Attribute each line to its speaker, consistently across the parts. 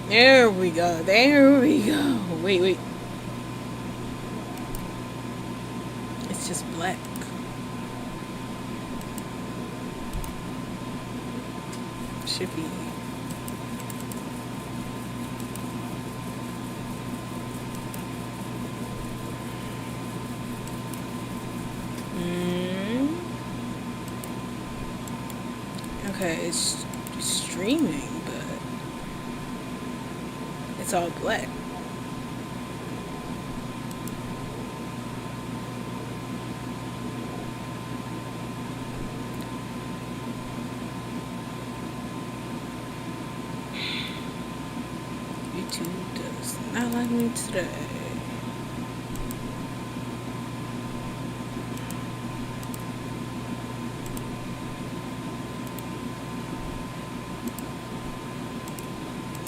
Speaker 1: There we go. There we go. Wait, wait. It's just black. Should be. Mm. Okay, it's streaming, but it's all black. YouTube does not like me today.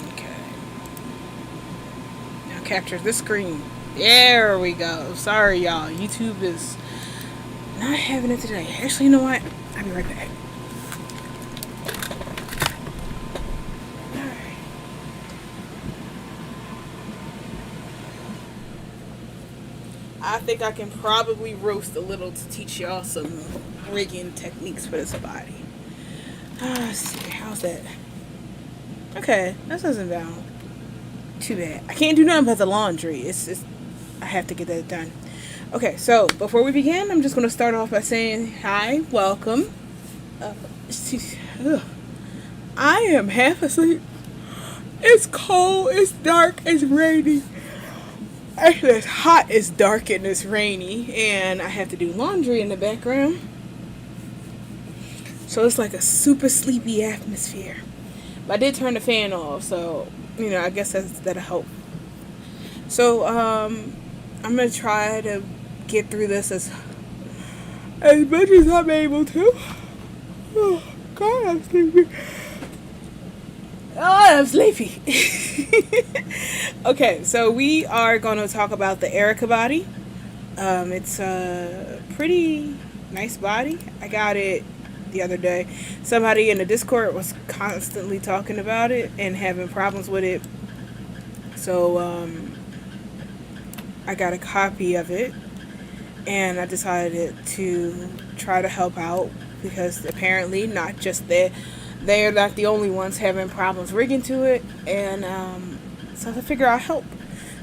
Speaker 1: Okay. Now capture the screen. There we go. Sorry, y'all. YouTube is not having it today. Actually, you know what? I'll be right back. Alright. I think I can probably roast a little to teach y'all some rigging techniques for this body. Let's see. How's that? Okay. That doesn't sound too bad. I can't do nothing about the laundry. It's I have to get that done. Okay, so before we begin, I'm just going to start off by saying hi, welcome. Uh, I am half asleep. It's cold, it's dark, it's rainy. Actually, it's hot, it's dark, and it's rainy. And I have to do laundry in the background. So it's like a super sleepy atmosphere. But I did turn the fan off, so, I guess that'll help. So, I'm going to try to get through this as much as I'm able to. Oh, God, I'm sleepy. Oh, I'm sleepy. Okay, so we are going to talk about the Erika body. It's a pretty nice body. I got it the other day. Somebody in the Discord was constantly talking about it and having problems with it. So, I got a copy of it and I decided to try to help out because apparently not just they're not the only ones having problems rigging to it, and so I figure I'll help.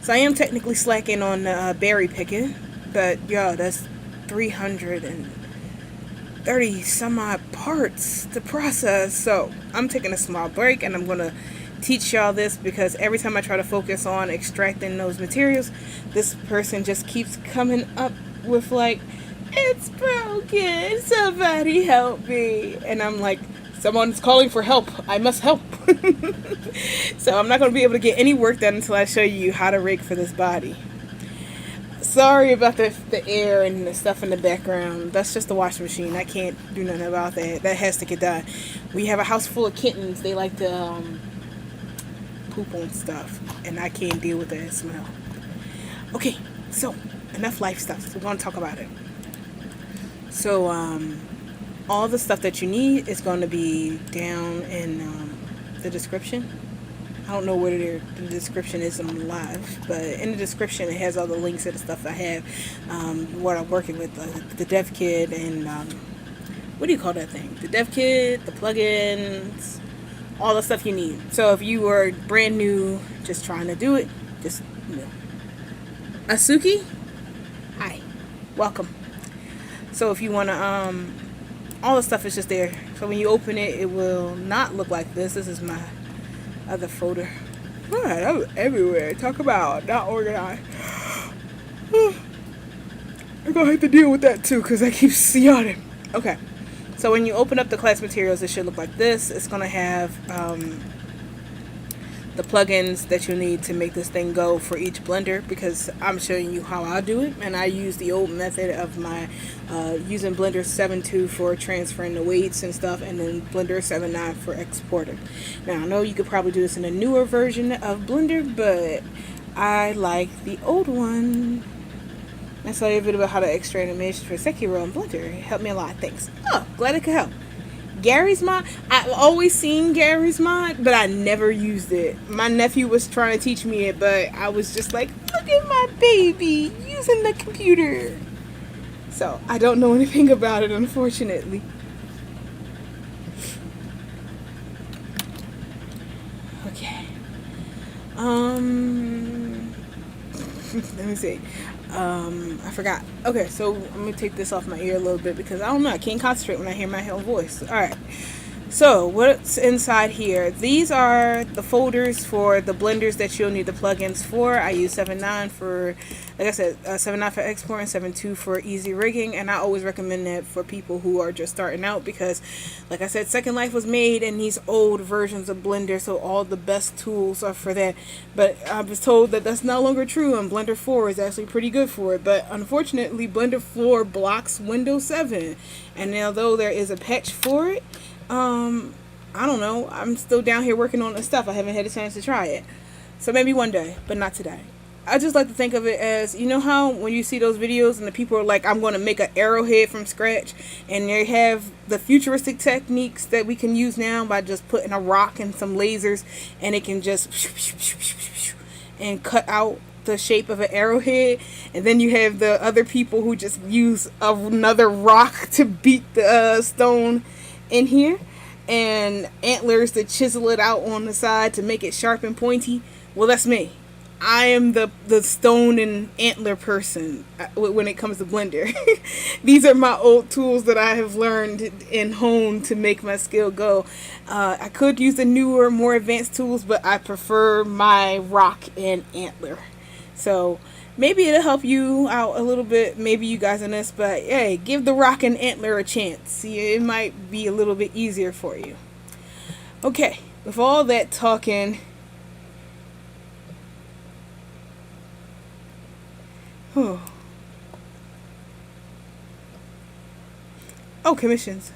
Speaker 1: So I am technically slacking on berry picking, but yeah, that's 330 some odd parts to process. So I'm taking a small break and I'm gonna teach y'all this because every time I try to focus on extracting those materials, this person just keeps coming up with like, it's broken, somebody help me. And I'm like, someone's calling for help, I must help. So I'm not going to be able to get any work done until I show you how to rig for this body. Sorry about the air and the stuff in the background. That's just the washing machine. I can't do nothing about that. That has to get done. We have a house full of kittens. They like to poop on stuff, and I can't deal with that smell. Okay, so enough life stuff. So we're going to talk about it. So all the stuff that you need is going to be down in the description. I don't know where the description is on live, but in the description it has all the links to the stuff I have, what I'm working with, the dev kit, and what do you call that thing? The dev kit, the plugins, all the stuff you need. So if you are brand new, just trying to do it, just, Asuki, hi, welcome. So if you want to, all the stuff is just there. So when you open it, it will not look like this. This is my other folder. God, I'm everywhere. Talk about not organized. I'm gonna have to deal with that too because I keep yawning. Okay, so when you open up the class materials, it should look like this. It's gonna have the plugins that you need to make this thing go for each blender, because I'm showing you how I do it, and I use the old method of my using Blender 7.2 for transferring the weights and stuff, and then Blender 7.9 for exporting. Now I know you could probably do this in a newer version of Blender, but I like the old one. I saw a video about how to extract animations for Sekiro and Blender. It helped me a lot. Thanks. Oh, glad it could help. Gary's Mod, I've always seen Gary's Mod, but I never used it. My nephew was trying to teach me it, but I was just like, look at my baby using the computer. So I don't know anything about it, unfortunately. Okay. Let me see. I forgot. Okay, so I'm gonna take this off my ear a little bit because I don't know. I can't concentrate when I hear my own voice. All right. So what's inside here? These are the folders for the blenders that you'll need the plugins for. I use 7.9 for, like I said, 7.9 for export and 7.2 for easy rigging. And I always recommend that for people who are just starting out because, like I said, Second Life was made in these old versions of Blender, so all the best tools are for that. But I was told that that's no longer true, and Blender 4 is actually pretty good for it. But unfortunately, Blender 4 blocks Windows 7, and although there is a patch for it, I don't know. I'm still down here working on the stuff. I haven't had a chance to try it. So maybe one day, but not today. I just like to think of it as, you know how when you see those videos and the people are like, I'm going to make an arrowhead from scratch, and they have the futuristic techniques that we can use now by just putting a rock and some lasers, and it can just and cut out the shape of an arrowhead. And then you have the other people who just use another rock to beat the stone in here, and antlers to chisel it out on the side to make it sharp and pointy. Well, that's me. I am the stone and antler person when it comes to Blender. These are my old tools that I have learned and honed to make my skill go. I could use the newer, more advanced tools, but I prefer my rock and antler. So maybe it'll help you out a little bit, maybe you guys on this, but hey, give the rock and antler a chance. See, it might be a little bit easier for you. Okay, with all that talking, oh, commissions.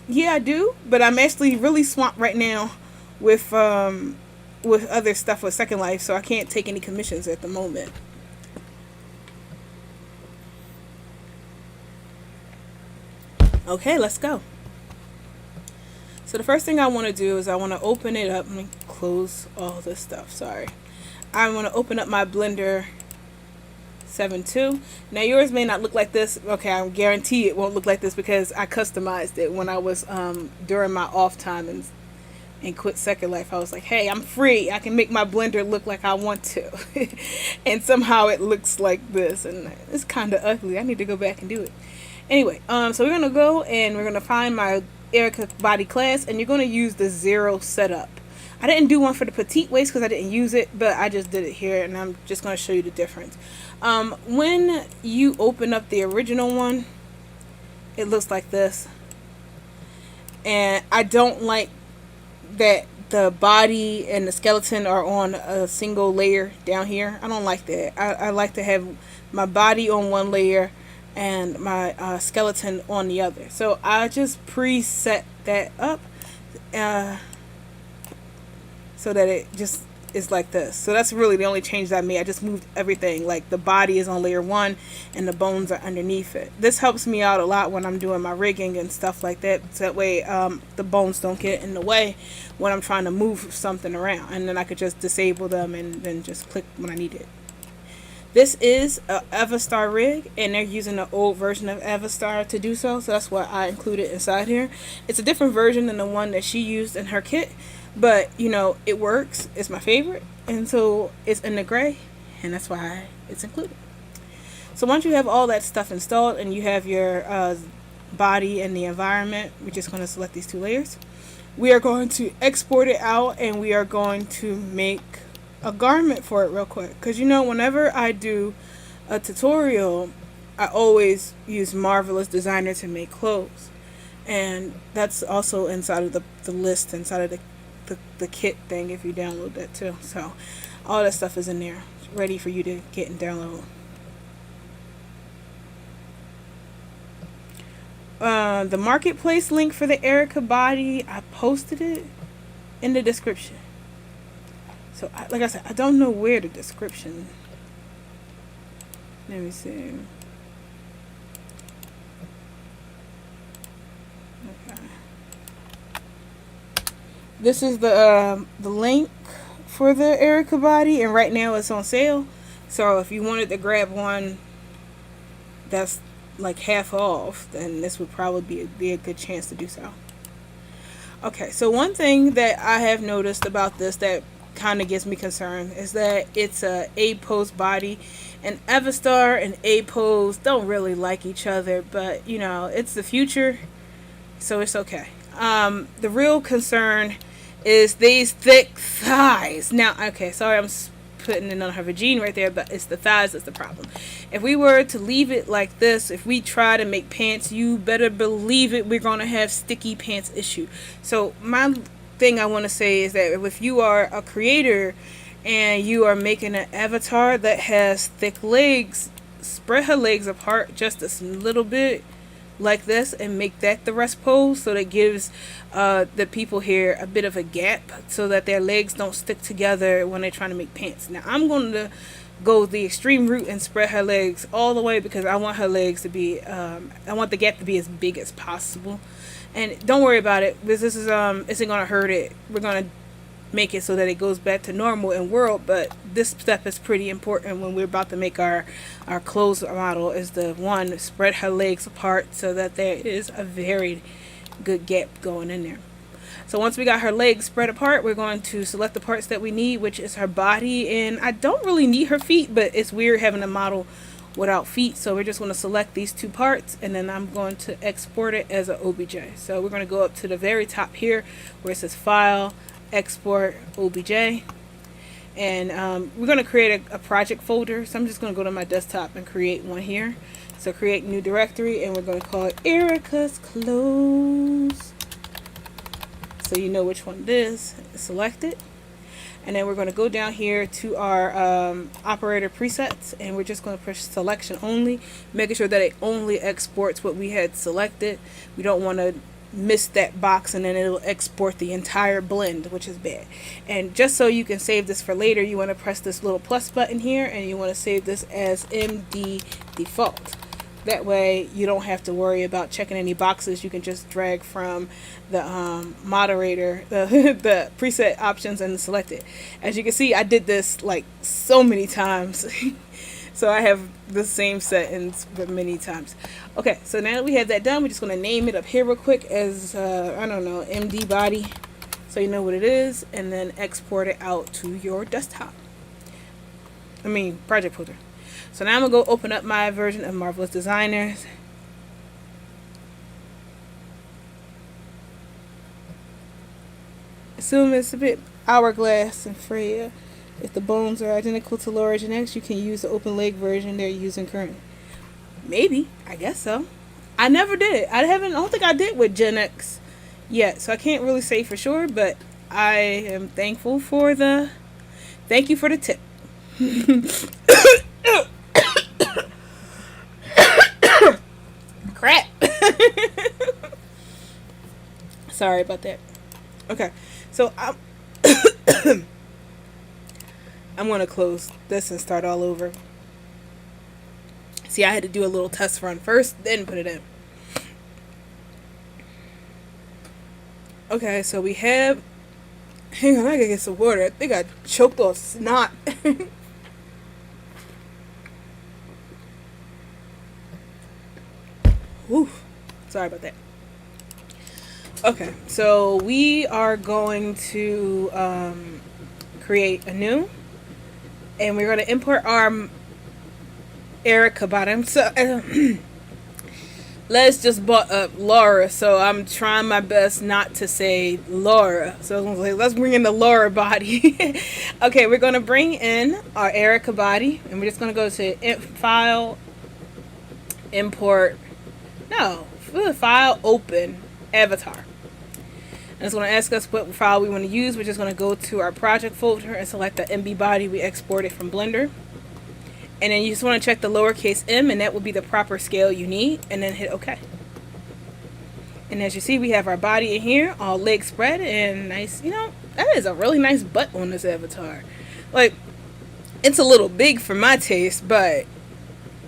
Speaker 1: Yeah, I do, but I'm actually really swamped right now with other stuff with Second Life, so I can't take any commissions at the moment. Okay, let's go. So the first thing I want to do is I want to open it up. Let me close all this stuff. Sorry. I want to open up my Blender 7.2. Now yours may not look like this. Okay, I guarantee it won't look like this because I customized it when I was during my off time and quit Second Life. I was like, hey, I'm free. I can make my Blender look like I want to. And somehow it looks like this, and it's kind of ugly. I need to go back and do it. Anyway, so we're going to go and we're going to find my Erika body class, and you're going to use the 0 setup. I didn't do one for the petite waist because I didn't use it, but I just did it here, and I'm just going to show you the difference. When you open up the original one, it looks like this. And I don't like that the body and the skeleton are on a single layer down here. I don't like that. I like to have my body on one layer and my skeleton on the other. So I just preset that up so that it just is like this. So that's really the only change that I made. I just moved everything. Like the body is on layer 1 and the bones are underneath it. This helps me out a lot when I'm doing my rigging and stuff like that. So that way the bones don't get in the way when I'm trying to move something around. And then I could just disable them and then just click when I need it. This is a Avastar rig, and they're using the old version of Avastar to do so. So that's why I included inside here. It's a different version than the one that she used in her kit. But, you know, it works. It's my favorite. And so it's in the gray. And that's why it's included. So once you have all that stuff installed and you have your body and the environment, we're just going to select these 2 layers. We are going to export it out, and we are going to make a garment for it real quick. Because, you know, whenever I do a tutorial, I always use Marvelous Designer to make clothes. And that's also inside of the list, inside of the kit thing, if you download that too. So all that stuff is in there, ready for you to get and download. The marketplace link for the Erika body, I posted it in the description. So like I said, I don't know where the description. Let me see. This is the link for the Erika body, and right now it's on sale. So if you wanted to grab one that's like half off, then this would probably be a good chance to do so. Okay, so one thing that I have noticed about this that kind of gives me concern is that it's a pose body, and Evistar and a pose don't really like each other, but you know it's the future, so it's okay. The real concern is these thick thighs. Now, okay, sorry, I'm putting it on her vagina right there, but it's the thighs that's the problem. If we were to leave it like this, if we try to make pants, you better believe it, we're gonna have sticky pants issue. So my thing I want to say is that if you are a creator and you are making an avatar that has thick legs, spread her legs apart just a little bit like this and make that the rest pose, so that gives the people here a bit of a gap so that their legs don't stick together when they're trying to make pants. Now I'm going to go the extreme route and spread her legs all the way because I want her legs to be I want the gap to be as big as possible. And don't worry about it, because this is isn't going to hurt it. We're going to make it so that it goes back to normal in world, but this step is pretty important when we're about to make our clothes model, is the one spread her legs apart so that there is a very good gap going in there. So once we got her legs spread apart, we're going to select the parts that we need, which is her body, and I don't really need her feet, but it's weird having a model without feet, so we're just going to select these two parts, and then I'm going to export it as an OBJ. So we're going to go up to the very top here where it says File, Export, OBJ, and we're going to create a project folder. So I'm just going to go to my desktop and create one here. So create new directory, and we're going to call it Erika's Clothes, so you know which one it is. Select it, and then we're going to go down here to our operator presets, and we're just going to push selection only, making sure that it only exports what we had selected. We don't want to miss that box and then it'll export the entire blend, which is bad. And just so you can save this for later, you want to press this little plus button here, and you want to save this as MD default. That way you don't have to worry about checking any boxes. You can just drag from the moderator the preset options and select it. As you can see, I did this like so many times. So I have the same settings but many times. Okay, so now that we have that done, we're just going to name it up here real quick as, I don't know, MD body, so you know what it is, and then export it out to your desktop. Project folder. So now I'm going to go open up my version of Marvelous Designers. Assume it's a bit hourglass and Freya. If the bones are identical to Laura Gen X, you can use the open leg version they're using currently. Maybe. I guess so. I never did it. I don't think I did with Gen X yet, so I can't really say for sure, but I am thankful for the... Thank you for the tip. Crap. Sorry about that. Okay. So I'm going to close this and start all over. See, I had to do a little test run first, then put it in. Okay, so we have... Hang on, I gotta get some water. I think I choked on snot. Whew. Sorry about that. Okay, so we are going to create a new, and we're going to import our Erika bottom. So let's just brought up Laura, so I'm trying my best not to say Laura. So let's bring in the Laura body. Okay, we're going to bring in our Erika body, and we're just going to go to File, Import, File, Open, Avatar. And it's going to ask us what file we want to use. We're just going to go to our project folder and select the MB body we exported from Blender. And then you just want to check the lowercase m, and that will be the proper scale you need, and then hit OK. And as you see, we have our body in here, all legs spread, and nice, that is a really nice butt on this avatar. Like, it's a little big for my taste, but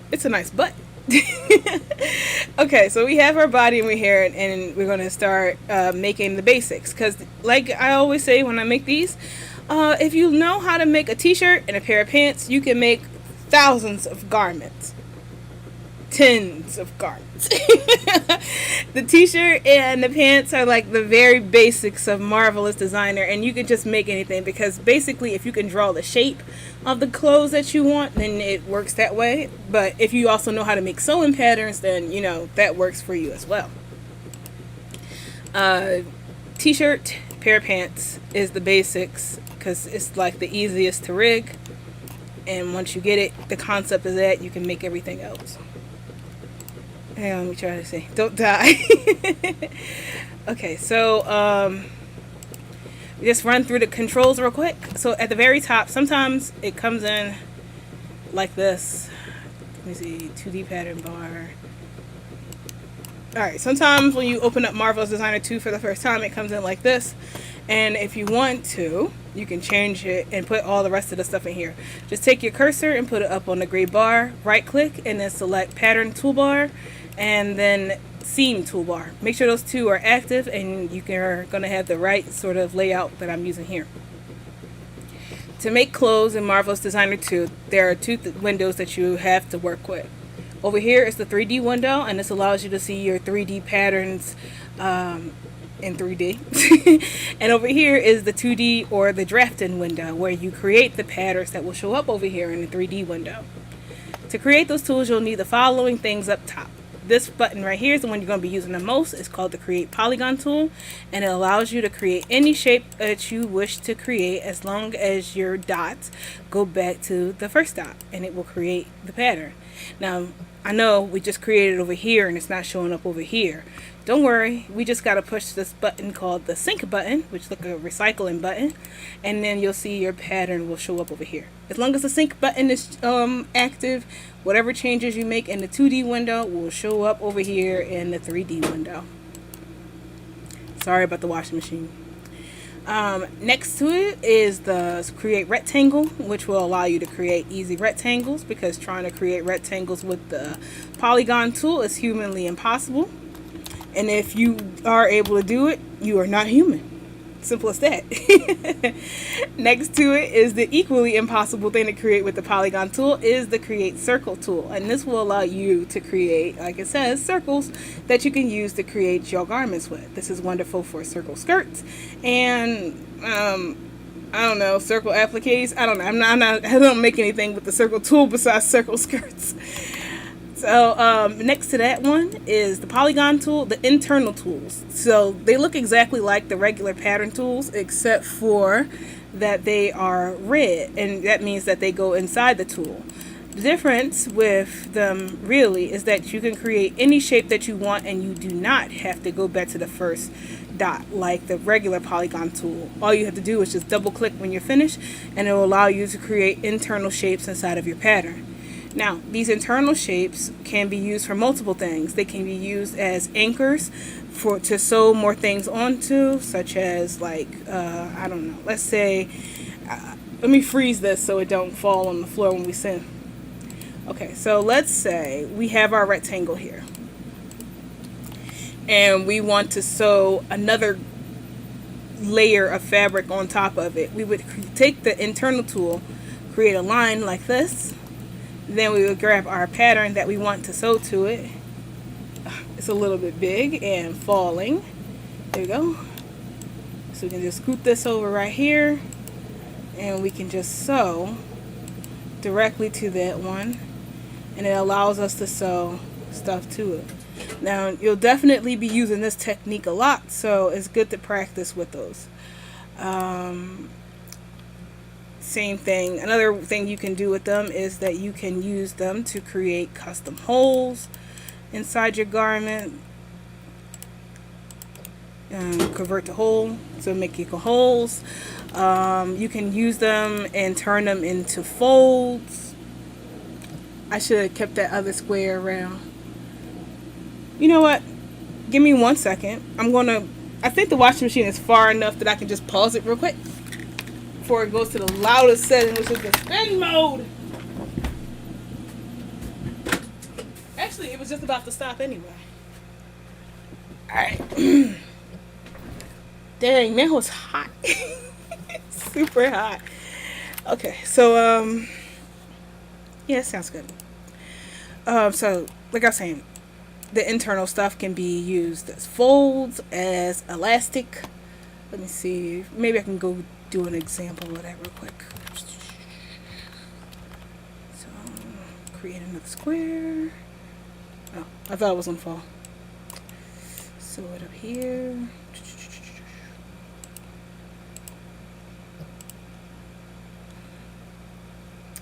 Speaker 1: it's a nice butt. Okay, so we have our body and we're here, and we're going to start making the basics. Because, like I always say when I make these, if you know how to make a t-shirt and a pair of pants, you can make thousands of garments. Tens of garments. The t-shirt and the pants are like the very basics of Marvelous Designer, and you can just make anything, because basically if you can draw the shape of the clothes that you want, then it works that way. But if you also know how to make sewing patterns, then you know that works for you as well. T-shirt, pair of pants is the basics, because it's like the easiest to rig, and once you get it, the concept is that you can make everything else. Let me try to say, don't die. Okay, so just run through the controls real quick. So at the very top, sometimes it comes in like this. Let me see, 2D pattern bar. Alright, sometimes when you open up Marvelous Designer 2 for the first time, it comes in like this. And if you want to, you can change it and put all the rest of the stuff in here. Just take your cursor and put it up on the gray bar, right click, and then select pattern toolbar, and then seam toolbar. Make sure those two are active, and you are going to have the right sort of layout that I'm using here. To make clothes in Marvelous Designer 2, there are two windows that you have to work with. Over here is the 3D window, and this allows you to see your 3D patterns in 3D. And over here is the 2D or the drafting window, where you create the patterns that will show up over here in the 3D window. To create those tools, you'll need the following things up top. This button right here is the one you're going to be using the most. It's called the Create Polygon tool, and it allows you to create any shape that you wish to create, as long as your dots go back to the first dot, and it will create the pattern. Now, I know we just created over here and it's not showing up over here. Don't worry, we just got to push this button called the sync button, which is like a recycling button, and then you'll see your pattern will show up over here. As long as the sync button is active, whatever changes you make in the 2D window will show up over here in the 3D window. Sorry about the washing machine. Next to it is the Create Rectangle, which will allow you to create easy rectangles, because trying to create rectangles with the Polygon tool is humanly impossible. And if you are able to do it, you are not human. Simple as that. Next to it is the equally impossible thing to create with the Polygon tool, is the Create Circle tool. And this will allow you to create, like it says, circles that you can use to create your garments with. This is wonderful for circle skirts and I don't know, circle appliques. I don't know. I don't make anything with the circle tool besides circle skirts. So next to that one is the Polygon tool, the internal tools. So they look exactly like the regular pattern tools, except for that they are red, and that means that they go inside the tool. The difference with them really is that you can create any shape that you want, and you do not have to go back to the first dot like the regular Polygon tool. All you have to do is just double click when you're finished, and it will allow you to create internal shapes inside of your pattern. Now, these internal shapes can be used for multiple things. They can be used as anchors to sew more things onto, such as like, I don't know, let's say, let me freeze this so it don't fall on the floor when we send. Okay, so let's say we have our rectangle here, and we want to sew another layer of fabric on top of it. We would take the internal tool, create a line like this. Then we would grab our pattern that we want to sew to it. It's a little bit big and falling. There we go. So we can just scoot this over right here, and we can just sew directly to that one, and it allows us to sew stuff to it. Now, you'll definitely be using this technique a lot, so it's good to practice with those. Same thing. Another thing you can do with them is that you can use them to create custom holes inside your garment. Convert the hole, so make your holes. You can use them and turn them into folds. I should have kept that other square around. You know what? Give me 1 second. I think the washing machine is far enough that I can just pause it real quick before it goes to the loudest setting, which is the spin mode. Actually, Honestly, it was just about to stop anyway. Alright. Dang, that was hot. Super hot. Okay, so yeah, it sounds good. So like I was saying, the internal stuff can be used as folds, as elastic. Let me see. Maybe I can go do an example of that real quick. So create another square. Oh, I thought it was gonna fall. So it up here.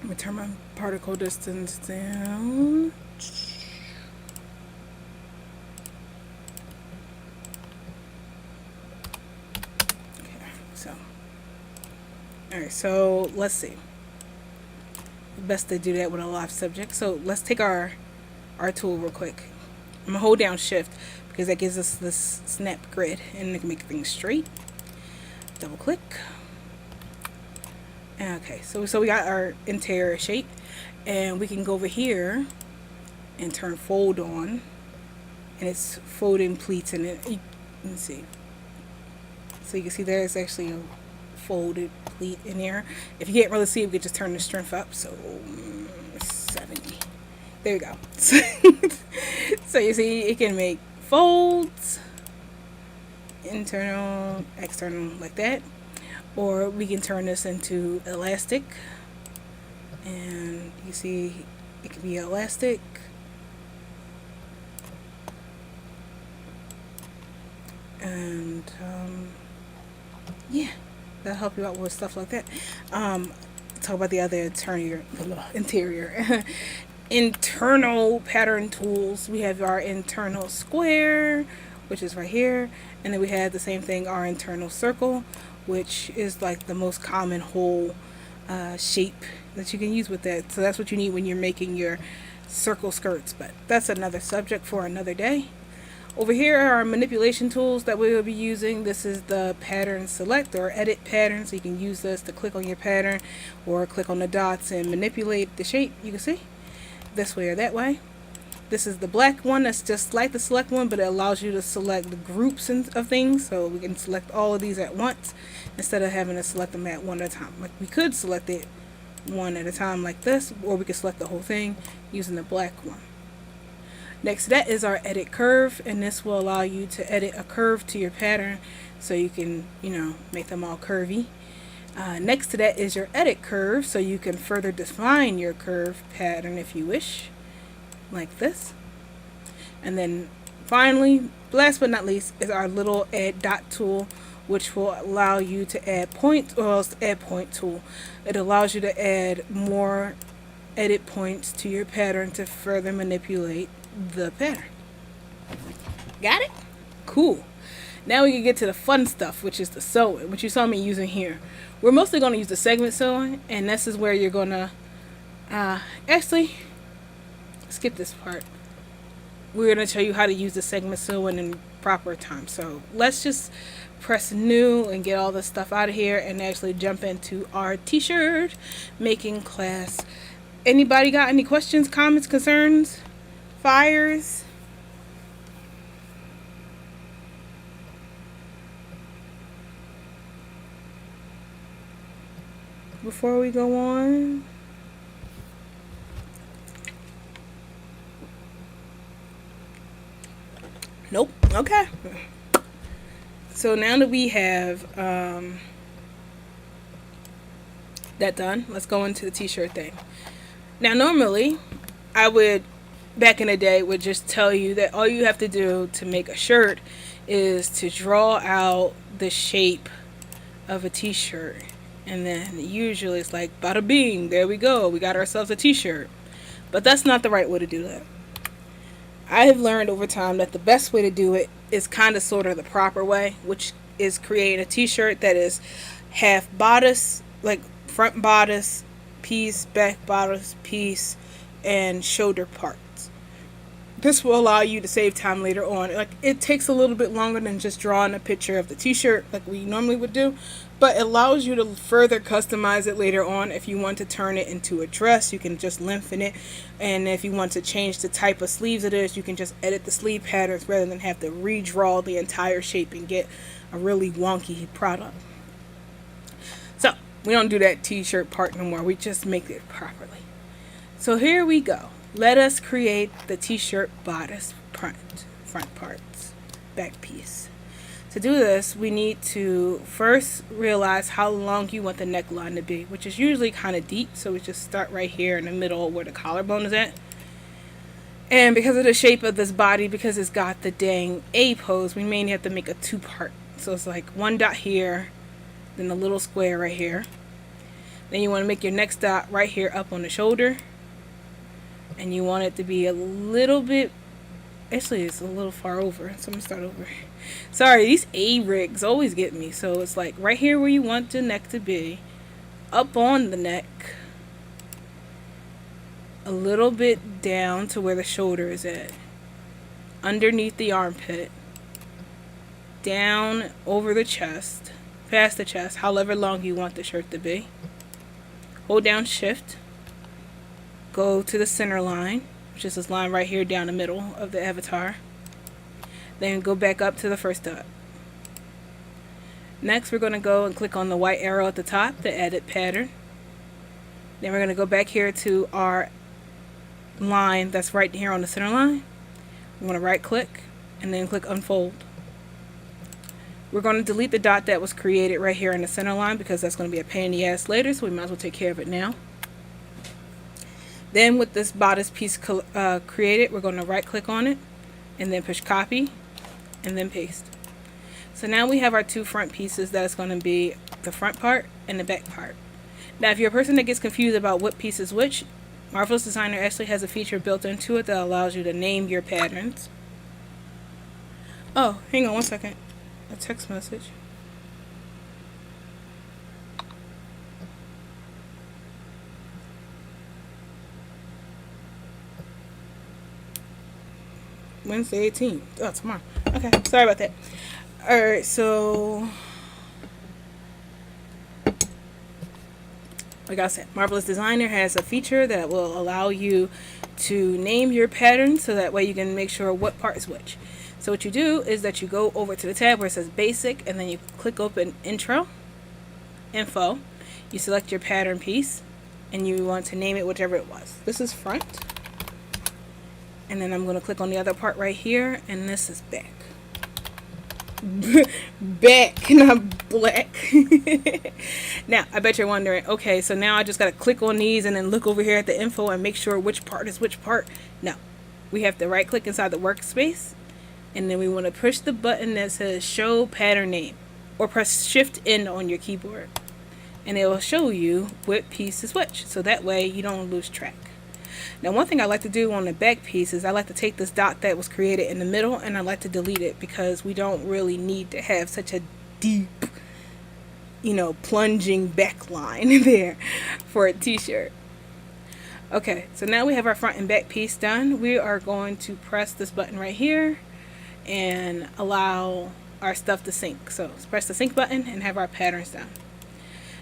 Speaker 1: I'm gonna turn my particle distance down. Okay, so alright, so let's see. Best to do that with a live subject. So let's take our tool real quick. I'm gonna hold down shift because that gives us this snap grid and it can make things straight. Double click. Okay, so we got our interior shape, and we can go over here and turn fold on, and it's folding pleats in it. You can see. So you can see there's actually a folded pleat in here. If you can't really see it, we could just turn the strength up. So 70. There you go. So you see, it can make folds, internal, external, like that. Or we can turn this into elastic, and you see it can be elastic, and yeah, that'll help you out with stuff like that. Talk about the other interior internal pattern tools. We have our internal square, which is right here, and then we have the same thing, our internal circle, which is like the most common whole shape that you can use with that. So that's what you need when you're making your circle skirts, but that's another subject for another day. Over here are our manipulation tools that we will be using. This is the pattern select or edit pattern, so you can use this to click on your pattern or click on the dots and manipulate the shape. You can see this way or that way. This is the black one that's just like the select one, but it allows you to select the groups of things, so we can select all of these at once instead of having to select them at one at a time. Like we could select it one at a time like this, or we could select the whole thing using the black one. Next to that is our edit curve, and this will allow you to edit a curve to your pattern so you can, make them all curvy. Next to that is your edit curve, so you can further define your curve pattern if you wish, like this. And then finally, last but not least, is our little add dot tool, which will allow you to add points, or else add point tool. It allows you to add more edit points to your pattern to further manipulate the pattern. Got it? Cool. Now we can get to the fun stuff, which is the sewing, which you saw me using here. We're mostly going to use the segment sewing, and this is where you're going to actually skip this part. We're going to show you how to use the segment sewing in proper time. So let's just press new and get all this stuff out of here and actually jump into our t-shirt making class. Anybody got any questions, comments, concerns, fires? Before we go on? Nope. Okay. So now that we have that done, let's go into the t-shirt thing. Now normally I would, back in the day, would just tell you that all you have to do to make a shirt is to draw out the shape of a t-shirt, and then usually it's like bada bing, there we go, we got ourselves a t-shirt. But that's not the right way to do that. I have learned over time that the best way to do it is kind of sort of the proper way, which is creating a t-shirt that is half bodice, like front bodice piece, back bodice piece, and shoulder parts. This will allow you to save time later on. Like, it takes a little bit longer than just drawing a picture of the t-shirt like we normally would do, but it allows you to further customize it later on. If you want to turn it into a dress, you can just lengthen it, and if you want to change the type of sleeves it is, you can just edit the sleeve patterns rather than have to redraw the entire shape and get a really wonky product. So we don't do that t-shirt part no more. We just make it properly. So here we go. Let us create the t-shirt bodice front parts, back piece. To do this, we need to first realize how long you want the neckline to be, which is usually kind of deep. So we just start right here in the middle where the collarbone is at. And because of the shape of this body, because it's got the dang A pose, we may have to make a two-part. So it's like one dot here, then a little square right here. Then you want to make your next dot right here up on the shoulder. And you want it to be a little bit, actually it's a little far over, so I'm going to start over. Sorry, these A-rigs always get me. So it's like right here where you want the neck to be, up on the neck, a little bit down to where the shoulder is at, underneath the armpit, down over the chest, past the chest, however long you want the shirt to be. Hold down shift. Go to the center line, which is this line right here down the middle of the avatar. Then go back up to the first dot. Next, we're going to go and click on the white arrow at the top to edit pattern. Then we're going to go back here to our line that's right here on the center line. We're going to right click and then click unfold. We're going to delete the dot that was created right here in the center line because that's going to be a pain in the ass later, so we might as well take care of it now. Then with this bodice piece created, we're going to right click on it and then push copy and then paste. So now we have our two front pieces. That's going to be the front part and the back part. Now if you're a person that gets confused about what piece is which, Marvelous Designer actually has a feature built into it that allows you to name your patterns. Oh, hang on one second. A text message. Wednesday 18th. Oh, tomorrow. Okay, sorry about that. Alright, so like I said, Marvelous Designer has a feature that will allow you to name your pattern so that way you can make sure what part is which. So what you do is that you go over to the tab where it says basic and then you click open info. You select your pattern piece and you want to name it whichever it was. This is front. And then I'm going to click on the other part right here, and this is back. Back, not black. Now, I bet you're wondering, okay, so now I just got to click on these and then look over here at the info and make sure which part is which part. No, we have to right click inside the workspace, and then we want to push the button that says show pattern name, or press shift N on your keyboard. And it will show you what piece is which, so that way you don't lose track. Now one thing I like to do on the back piece is I like to take this dot that was created in the middle and I like to delete it because we don't really need to have such a deep, plunging back line there for a t-shirt. Okay, so now we have our front and back piece done. We are going to press this button right here and allow our stuff to sync. So let's press the sync button and have our patterns done.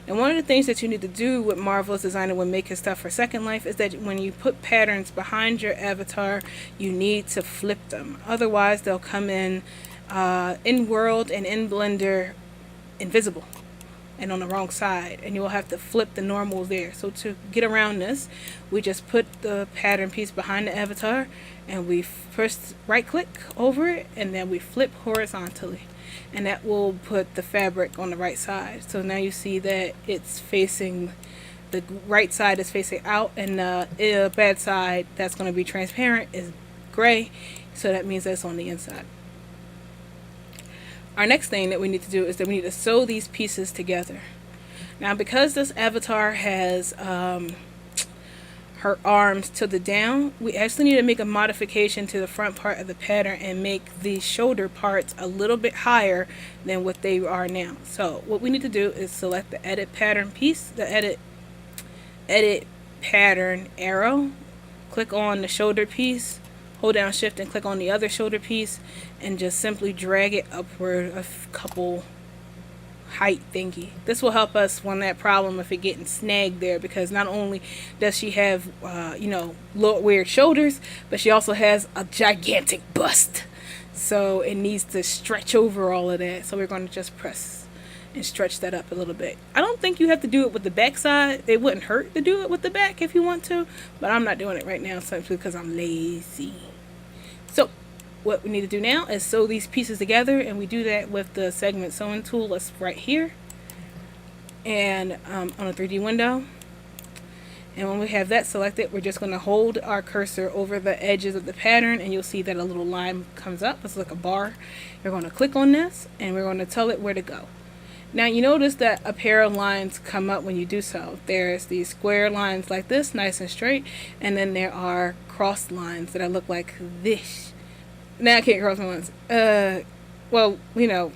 Speaker 1: And one of the things that you need to do with Marvelous Designer when making stuff for Second Life is that when you put patterns behind your avatar, you need to flip them. Otherwise, they'll come in World and in Blender invisible and on the wrong side, and you will have to flip the normals there. So to get around this, we just put the pattern piece behind the avatar and we first right click over it and then we flip horizontally. And that will put the fabric on the right side. So now you see that it's facing, the right side is facing out, and the bad side that's going to be transparent is gray. So that means that's on the inside. Our next thing that we need to do is that we need to sew these pieces together. Now because this avatar has her arms tilted down, we actually need to make a modification to the front part of the pattern and make the shoulder parts a little bit higher than what they are now. So what we need to do is select the edit pattern piece, the edit pattern arrow, click on the shoulder piece, hold down shift and click on the other shoulder piece and just simply drag it upward a couple height thingy. This will help us on that problem if it getting snagged there, because not only does she have low weird shoulders, but she also has a gigantic bust, so it needs to stretch over all of that. So we're going to just press and stretch that up a little bit. I don't think you have to do it with the back side. It wouldn't hurt to do it with the back if you want to, but I'm not doing it right now simply because I'm lazy. So what we need to do now is sew these pieces together, and we do that with the segment sewing tool that's right here and on a 3D window. And when we have that selected, we're just going to hold our cursor over the edges of the pattern, and you'll see that a little line comes up. It's like a bar. We're going to click on this, and we're going to tell it where to go. Now you notice that a pair of lines come up when you do so. There's these square lines like this, nice and straight, and then there are cross lines that look like this. Now I can't cross my lines. Well,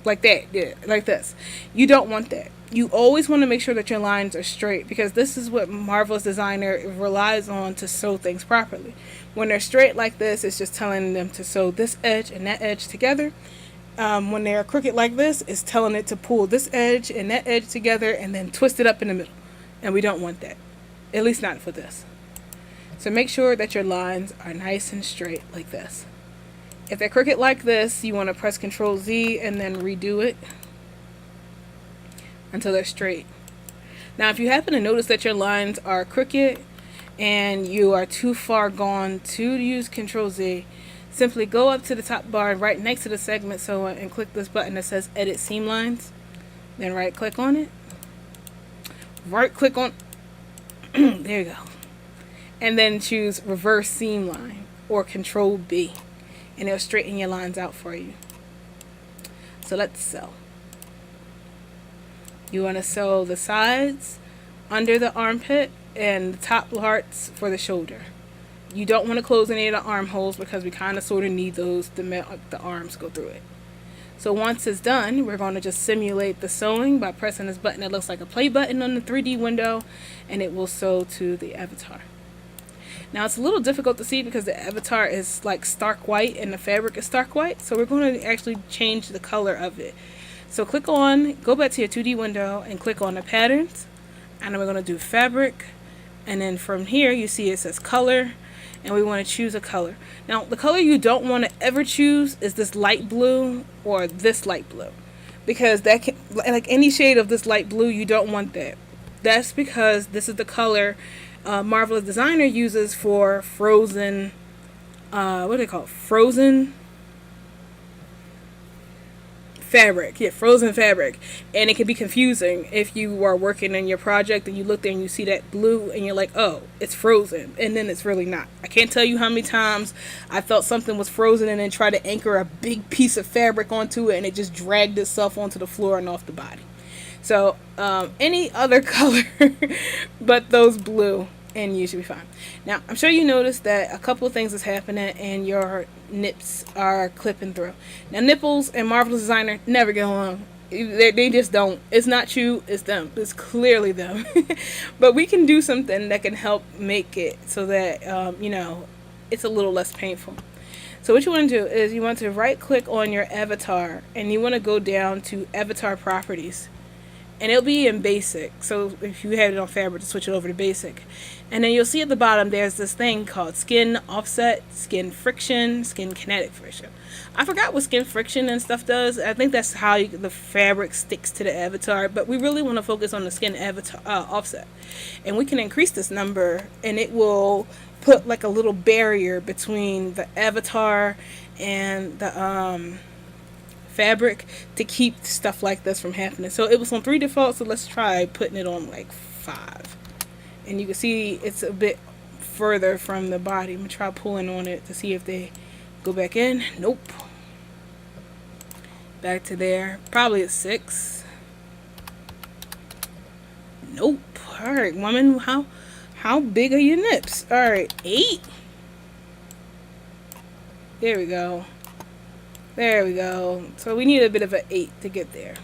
Speaker 1: like that, yeah, like this. You don't want that. You always want to make sure that your lines are straight, because this is what Marvelous Designer relies on to sew things properly. When they're straight like this, it's just telling them to sew this edge and that edge together. When they're crooked like this, it's telling it to pull this edge and that edge together and then twist it up in the middle. And we don't want that. At least not for this. So make sure that your lines are nice and straight like this. If they're crooked like this, you want to press Ctrl Z and then redo it until they're straight. Now if you happen to notice that your lines are crooked and you are too far gone to use Ctrl Z, simply go up to the top bar right next to the segment sewer and click this button that says Edit Seam Lines. Then right click on it. Right click on there you go. And then choose Reverse Seam Line or Control B, and it'll straighten your lines out for you. So let's sew. You want to sew the sides, under the armpit, and the top parts for the shoulder. You don't want to close any of the armholes because we kind of sort of need those to make the arms go through it. So once it's done, we're going to just simulate the sewing by pressing this button that looks like a play button on the 3D window, and it will sew to the avatar. Now it's a little difficult to see because the avatar is like stark white and the fabric is stark white, so we're going to actually change the color of it. So go back to your 2D window and click on the patterns, and then we're going to do fabric, and then from here you see it says color, and we want to choose a color. Now the color you don't want to ever choose is this light blue or this light blue, because that can, like any shade of this light blue, you don't want that. That's because this is the color Marvelous Designer uses for frozen, what do they call it? Frozen fabric. Yeah, frozen fabric. And it can be confusing if you are working in your project and you look there and you see that blue and you're like, oh, it's frozen, and then it's really not. I can't tell you how many times I felt something was frozen and then tried to anchor a big piece of fabric onto it and it just dragged itself onto the floor and off the body. So any other color but those blue, and you should be fine. Now I'm sure you noticed that a couple of things is happening and your nips are clipping through. Now nipples and Marvelous Designer never get along. They just don't. It's not you, it's them. It's clearly them. But we can do something that can help make it so that it's a little less painful. So what you want to do is you want to right click on your avatar and you want to go down to Avatar Properties. And it'll be in basic. So if you had it on fabric, to switch it over to basic. And then you'll see at the bottom there's this thing called skin offset, skin friction, skin kinetic friction. I forgot what skin friction and stuff does. I think that's how the fabric sticks to the avatar. But we really want to focus on the skin avatar offset. And we can increase this number and it will put like a little barrier between the avatar and the fabric to keep stuff like this from happening. So it was on 3 default, so let's try putting it on like 5. And you can see it's a bit further from the body. I'm gonna try pulling on it to see if they go back in. Nope. Back to there. Probably at 6. Nope. Alright, woman, how big are your nips? Alright, 8. There we go. There we go. So we need a bit of an 8 to get there.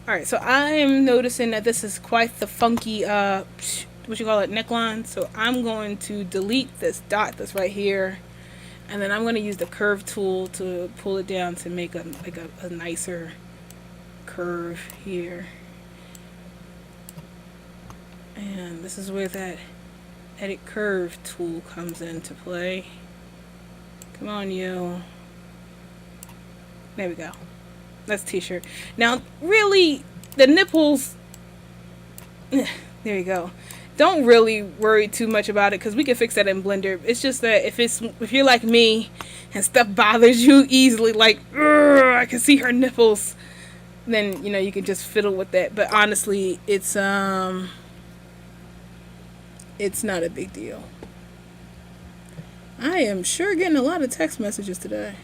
Speaker 1: Alright, so I am noticing that this is quite the funky, neckline. So I'm going to delete this dot that's right here. And then I'm going to use the curve tool to pull it down to make a nicer curve here. And this is where that edit curve tool comes into play. Come on, you. There we go. That's t-shirt. Now, really, the nipples, there you go. Don't really worry too much about it because we can fix that in Blender. It's just that if you're like me and stuff bothers you easily, like I can see her nipples, then you can just fiddle with that. But honestly, it's not a big deal. I am sure getting a lot of text messages today.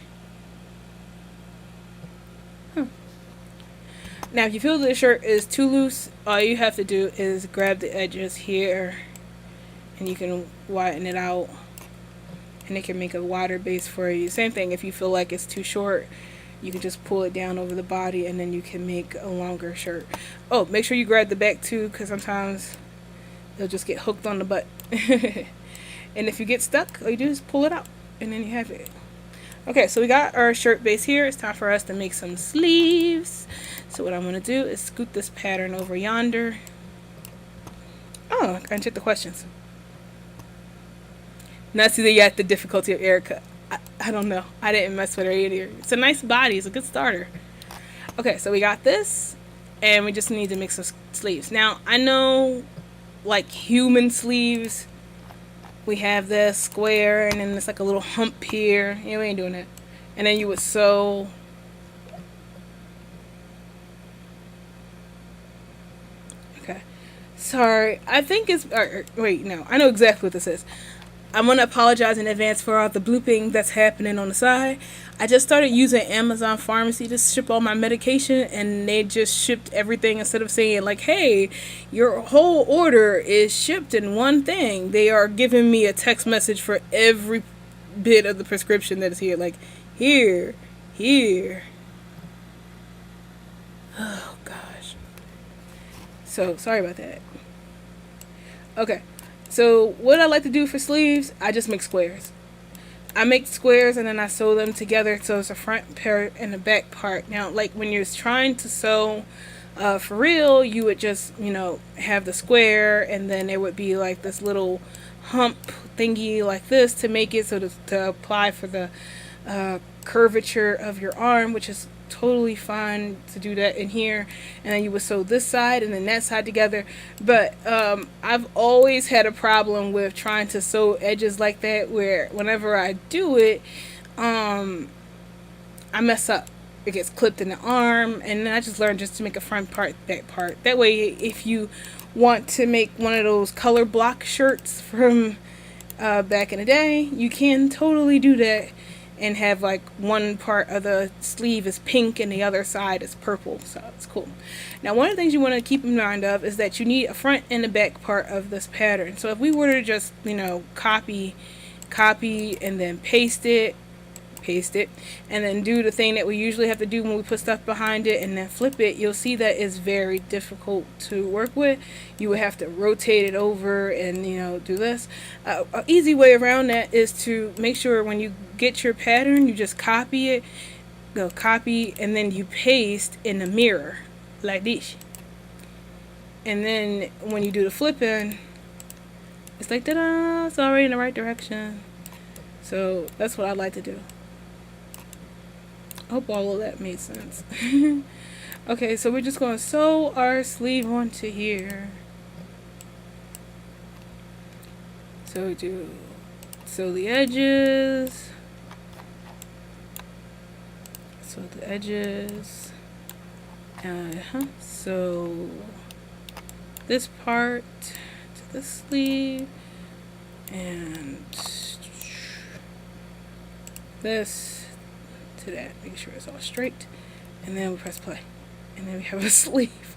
Speaker 1: Now, if you feel the shirt is too loose, all you have to do is grab the edges here and you can widen it out and it can make a wider base for you. Same thing, if you feel like it's too short, you can just pull it down over the body and then you can make a longer shirt. Oh, make sure you grab the back too, because sometimes they'll just get hooked on the butt. And if you get stuck, all you do is pull it out and then you have it. Okay, so we got our shirt base here. It's time for us to make some sleeves. So what I'm going to do is scoot this pattern over yonder. Oh, I can check the questions. Not see yet the difficulty of Erika. I don't know. I didn't mess with her either. It's a nice body. It's a good starter. Okay, so we got this. And we just need to make some sleeves. Now, I know, like human sleeves, we have this square and then it's like a little hump here. Yeah, we ain't doing that. And then you would sew. Okay. Sorry. I think it's... wait, no. I know exactly what this is. I'm going to apologize in advance for all the blooping that's happening on the side. I just started using Amazon Pharmacy to ship all my medication, and they just shipped everything instead of saying, like, hey, your whole order is shipped in one thing. They are giving me a text message for every bit of the prescription that is here. Like, here. Oh, gosh. So, sorry about that. Okay. So what I like to do for sleeves, I just make squares. I make squares and then I sew them together so it's a front part and a back part. Now, like when you're trying to sew for real, you would just, have the square and then there would be like this little hump thingy like this to make it so to apply for the curvature of your arm, which is totally fine to do that in here. And then you would sew this side and then that side together. But I've always had a problem with trying to sew edges like that, where whenever I do it, I mess up. It gets clipped in the arm, and then I just learned just to make a front part, back part. That way, if you want to make one of those color block shirts from back in the day, you can totally do that and have like one part of the sleeve is pink and the other side is purple. So it's cool. Now, one of the things you want to keep in mind of is that you need a front and a back part of this pattern. So if we were to just, copy and then paste it, and then do the thing that we usually have to do when we put stuff behind it and then flip it, you'll see that it's very difficult to work with. You would have to rotate it over and do this. An easy way around that is to make sure when you get your pattern, you just copy it, go copy, and then you paste in the mirror like this. And then when you do the flipping, it's like ta-da, it's already in the right direction. So that's what I like to do. I hope all of that made sense. Okay, so we're just going to sew our sleeve onto here. So we do sew the edges. Sew the edges. So this part to the sleeve. And this to that, make sure it's all straight, and then we press play, and then we have a sleeve.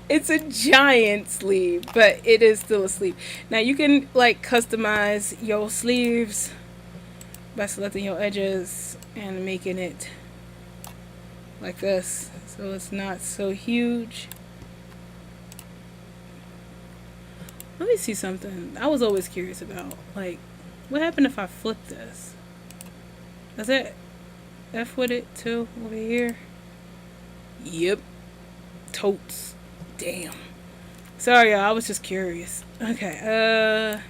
Speaker 1: It's a giant sleeve, but it is still a sleeve. Now you can like customize your sleeves by selecting your edges and making it like this, so it's not so huge. Let me see something I was always curious about, like what happened if I flip this? Is that F with it too over here? Yep. Totes. Damn. Sorry, y'all. I was just curious. Okay.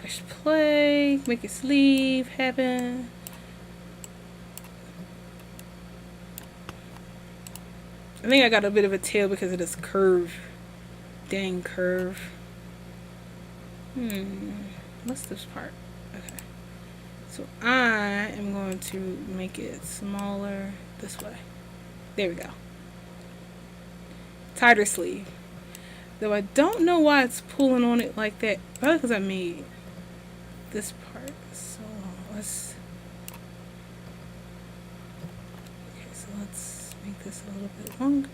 Speaker 1: Push play. Make a sleeve happen. I think I got a bit of a tail because of this curve. Dang curve. What's this part? Okay. So I am going to make it smaller this way. There we go. Tighter sleeve. Though I don't know why it's pulling on it like that. Probably because I made this part so let's make this a little bit longer.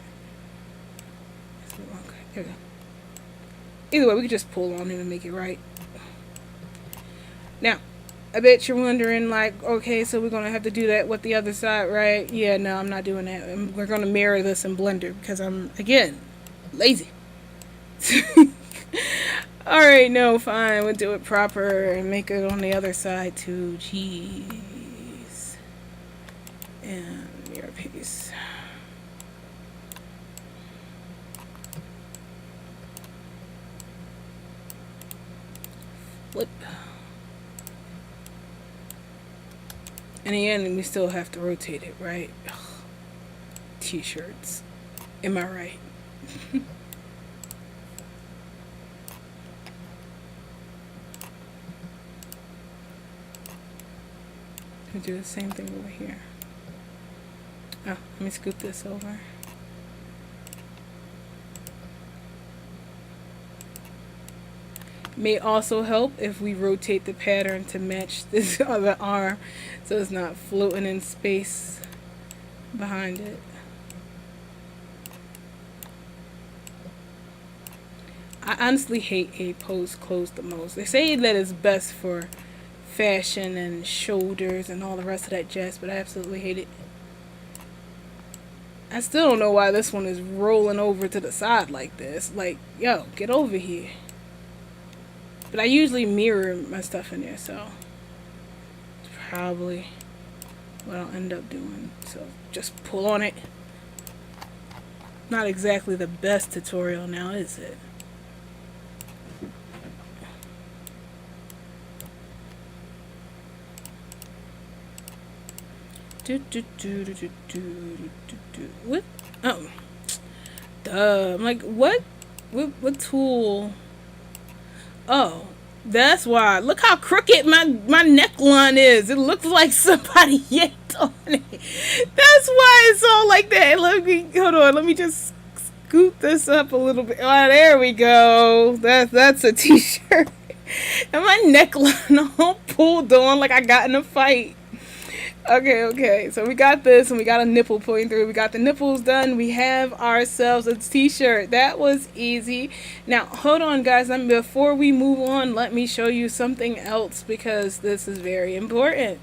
Speaker 1: It's a bit longer. There we go. Either way, we can just pull on it and make it right. Now, I bet you're wondering, like, okay, so we're going to have to do that with the other side, right? Yeah, no, I'm not doing that. We're going to mirror this in Blender because I'm, again, lazy. Alright, no, fine. We'll do it proper and make it on the other side too. Jeez. And mirror piece. Flip. And again, we still have to rotate it, right? T-shirts. Am I right? We do the same thing over here. Oh, let me scoot this over. May also help if we rotate the pattern to match this other arm so it's not floating in space behind it. I honestly hate a pose closed the most. They say that it's best for fashion and shoulders and all the rest of that jazz, but I absolutely hate it. I still don't know why this one is rolling over to the side like this. Like, yo, get over here. But I usually mirror my stuff in there, so it's probably what I'll end up doing. So just pull on it. Not exactly the best tutorial now, is it? What? Oh, duh. I'm like, what? What tool? Oh, that's why. Look how crooked my neckline is. It looks like somebody yanked on it. That's why it's all like that. Hold on. Let me just scoot this up a little bit. Oh, there we go. That's a t-shirt. And my neckline all pulled on like I got in a fight. Okay, so we got this and we got a nipple pulling through. We got the nipples done. We have ourselves a t-shirt. That was easy. Now, hold on, guys. Before we move on, let me show you something else because this is very important.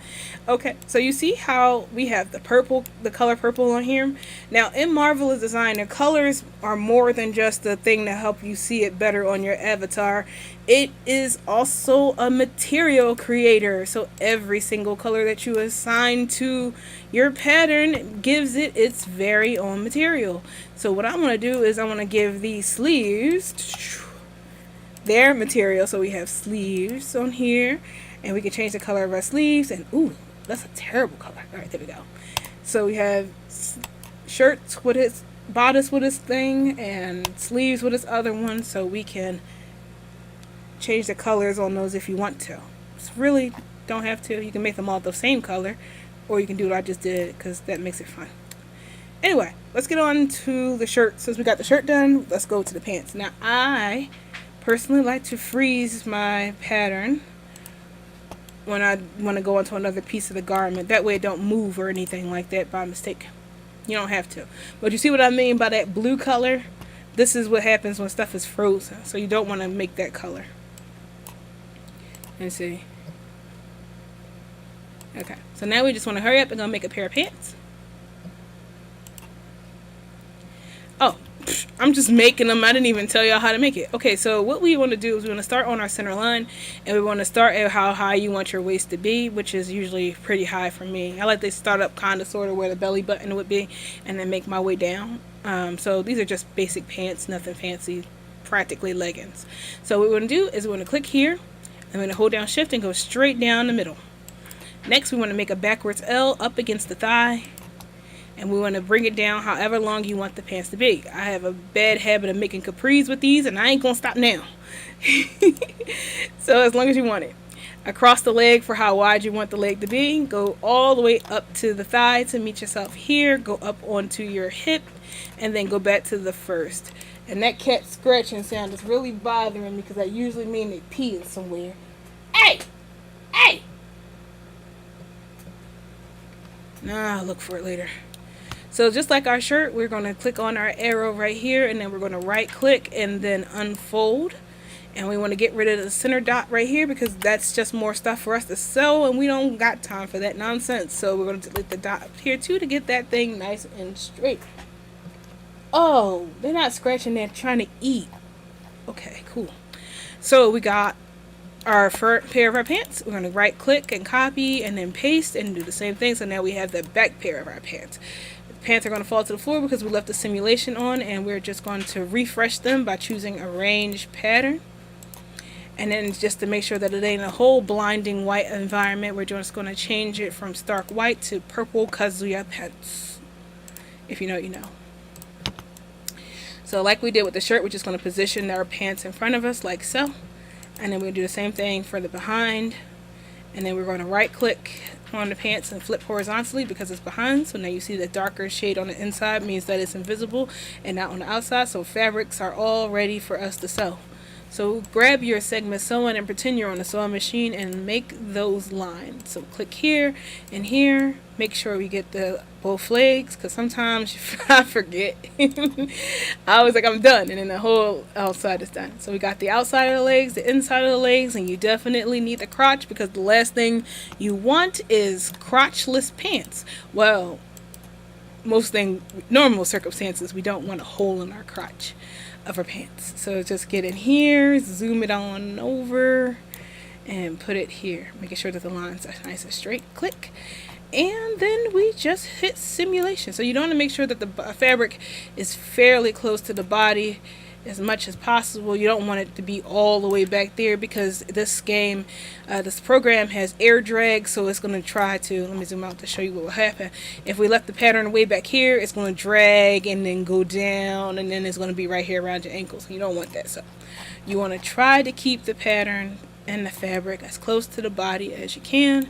Speaker 1: Okay, so you see how we have the color purple on here? Now, in Marvelous Designer, colors are more than just a thing to help you see it better on your avatar. It is also a material creator. So every single color that you assign to your pattern gives it its very own material. So what I'm going to do is I want to give these sleeves their material. So we have sleeves on here and we can change the color of our sleeves. And ooh, that's a terrible color. All right, there we go. So we have shirts with its bodice with its thing and sleeves with its other one. So we can change the colors on those if you want to. It's really don't have to. You can make them all the same color, or you can do what I just did because that makes it fun. Anyway, let's get on to the shirt. Since we got the shirt done, let's go to the pants. Now, I personally like to freeze my pattern when I want to go onto another piece of the garment. That way it don't move or anything like that by mistake. You don't have to. But you see what I mean by that blue color? This is what happens when stuff is frozen. So you don't want to make that color. Let's see. Okay, so now we just want to hurry up and go make a pair of pants. Oh, I'm just making them. I didn't even tell y'all how to make it. Okay, so what we want to do is we want to start on our center line, and we want to start at how high you want your waist to be, which is usually pretty high for me. I like to start up kind of sort of where the belly button would be, and then make my way down. So these are just basic pants, nothing fancy, practically leggings. So what we want to do is we want to click here, and we're going to hold down shift and go straight down the middle. Next, we want to make a backwards L up against the thigh, and we want to bring it down however long you want the pants to be. I have a bad habit of making capris with these, and I ain't gonna stop now. So as long as you want it. Across the leg for how wide you want the leg to be. Go all the way up to the thigh to meet yourself here. Go up onto your hip, and then go back to the first. And that cat scratching sound is really bothering me because I usually mean they peeing somewhere. Hey! Hey! Nah, I'll look for it later. So just like our shirt, we're going to click on our arrow right here, and then we're going to right click and then unfold. And we want to get rid of the center dot right here because that's just more stuff for us to sew, and we don't got time for that nonsense. So we're going to delete the dot up here too to get that thing nice and straight. Oh, they're not scratching, they're trying to eat. Okay, cool. So we got our front pair of our pants. We're going to right click and copy and then paste and do the same thing. So now we have the back pair of our pants. Pants are going to fall to the floor because we left the simulation on, and we're just going to refresh them by choosing arrange pattern. And then just to make sure that it ain't a whole blinding white environment, we're just going to change it from stark white to purple Kazuya pants. If you know, you know. So like we did with the shirt, we're just going to position our pants in front of us like so. And then we're going to do the same thing for the behind. And then we're going to right click on the pants and flip horizontally because it's behind. So now you see the darker shade on the inside means that it's invisible and not on the outside. So fabrics are all ready for us to sew. So grab your segment sewing and pretend you're on the sewing machine and make those lines. So click here and here. Make sure we get the both legs because sometimes I forget. I was like, I'm done, and then the whole outside is done. So we got the outside of the legs, the inside of the legs, and you definitely need the crotch because the last thing you want is crotchless pants. Well, normal circumstances, we don't want a hole in our crotch of our pants. So just get in here, zoom it on over, and put it here, making sure that the lines are nice and straight. Click, and then we just hit simulation. So you don't want to make sure that the fabric is fairly close to the body as much as possible. You don't want it to be all the way back there because this game, this program has air drag, so it's going to try to, let me zoom out to show you what will happen. If we left the pattern way back here, it's going to drag and then go down, and then it's going to be right here around your ankles. You don't want that. So you want to try to keep the pattern and the fabric as close to the body as you can.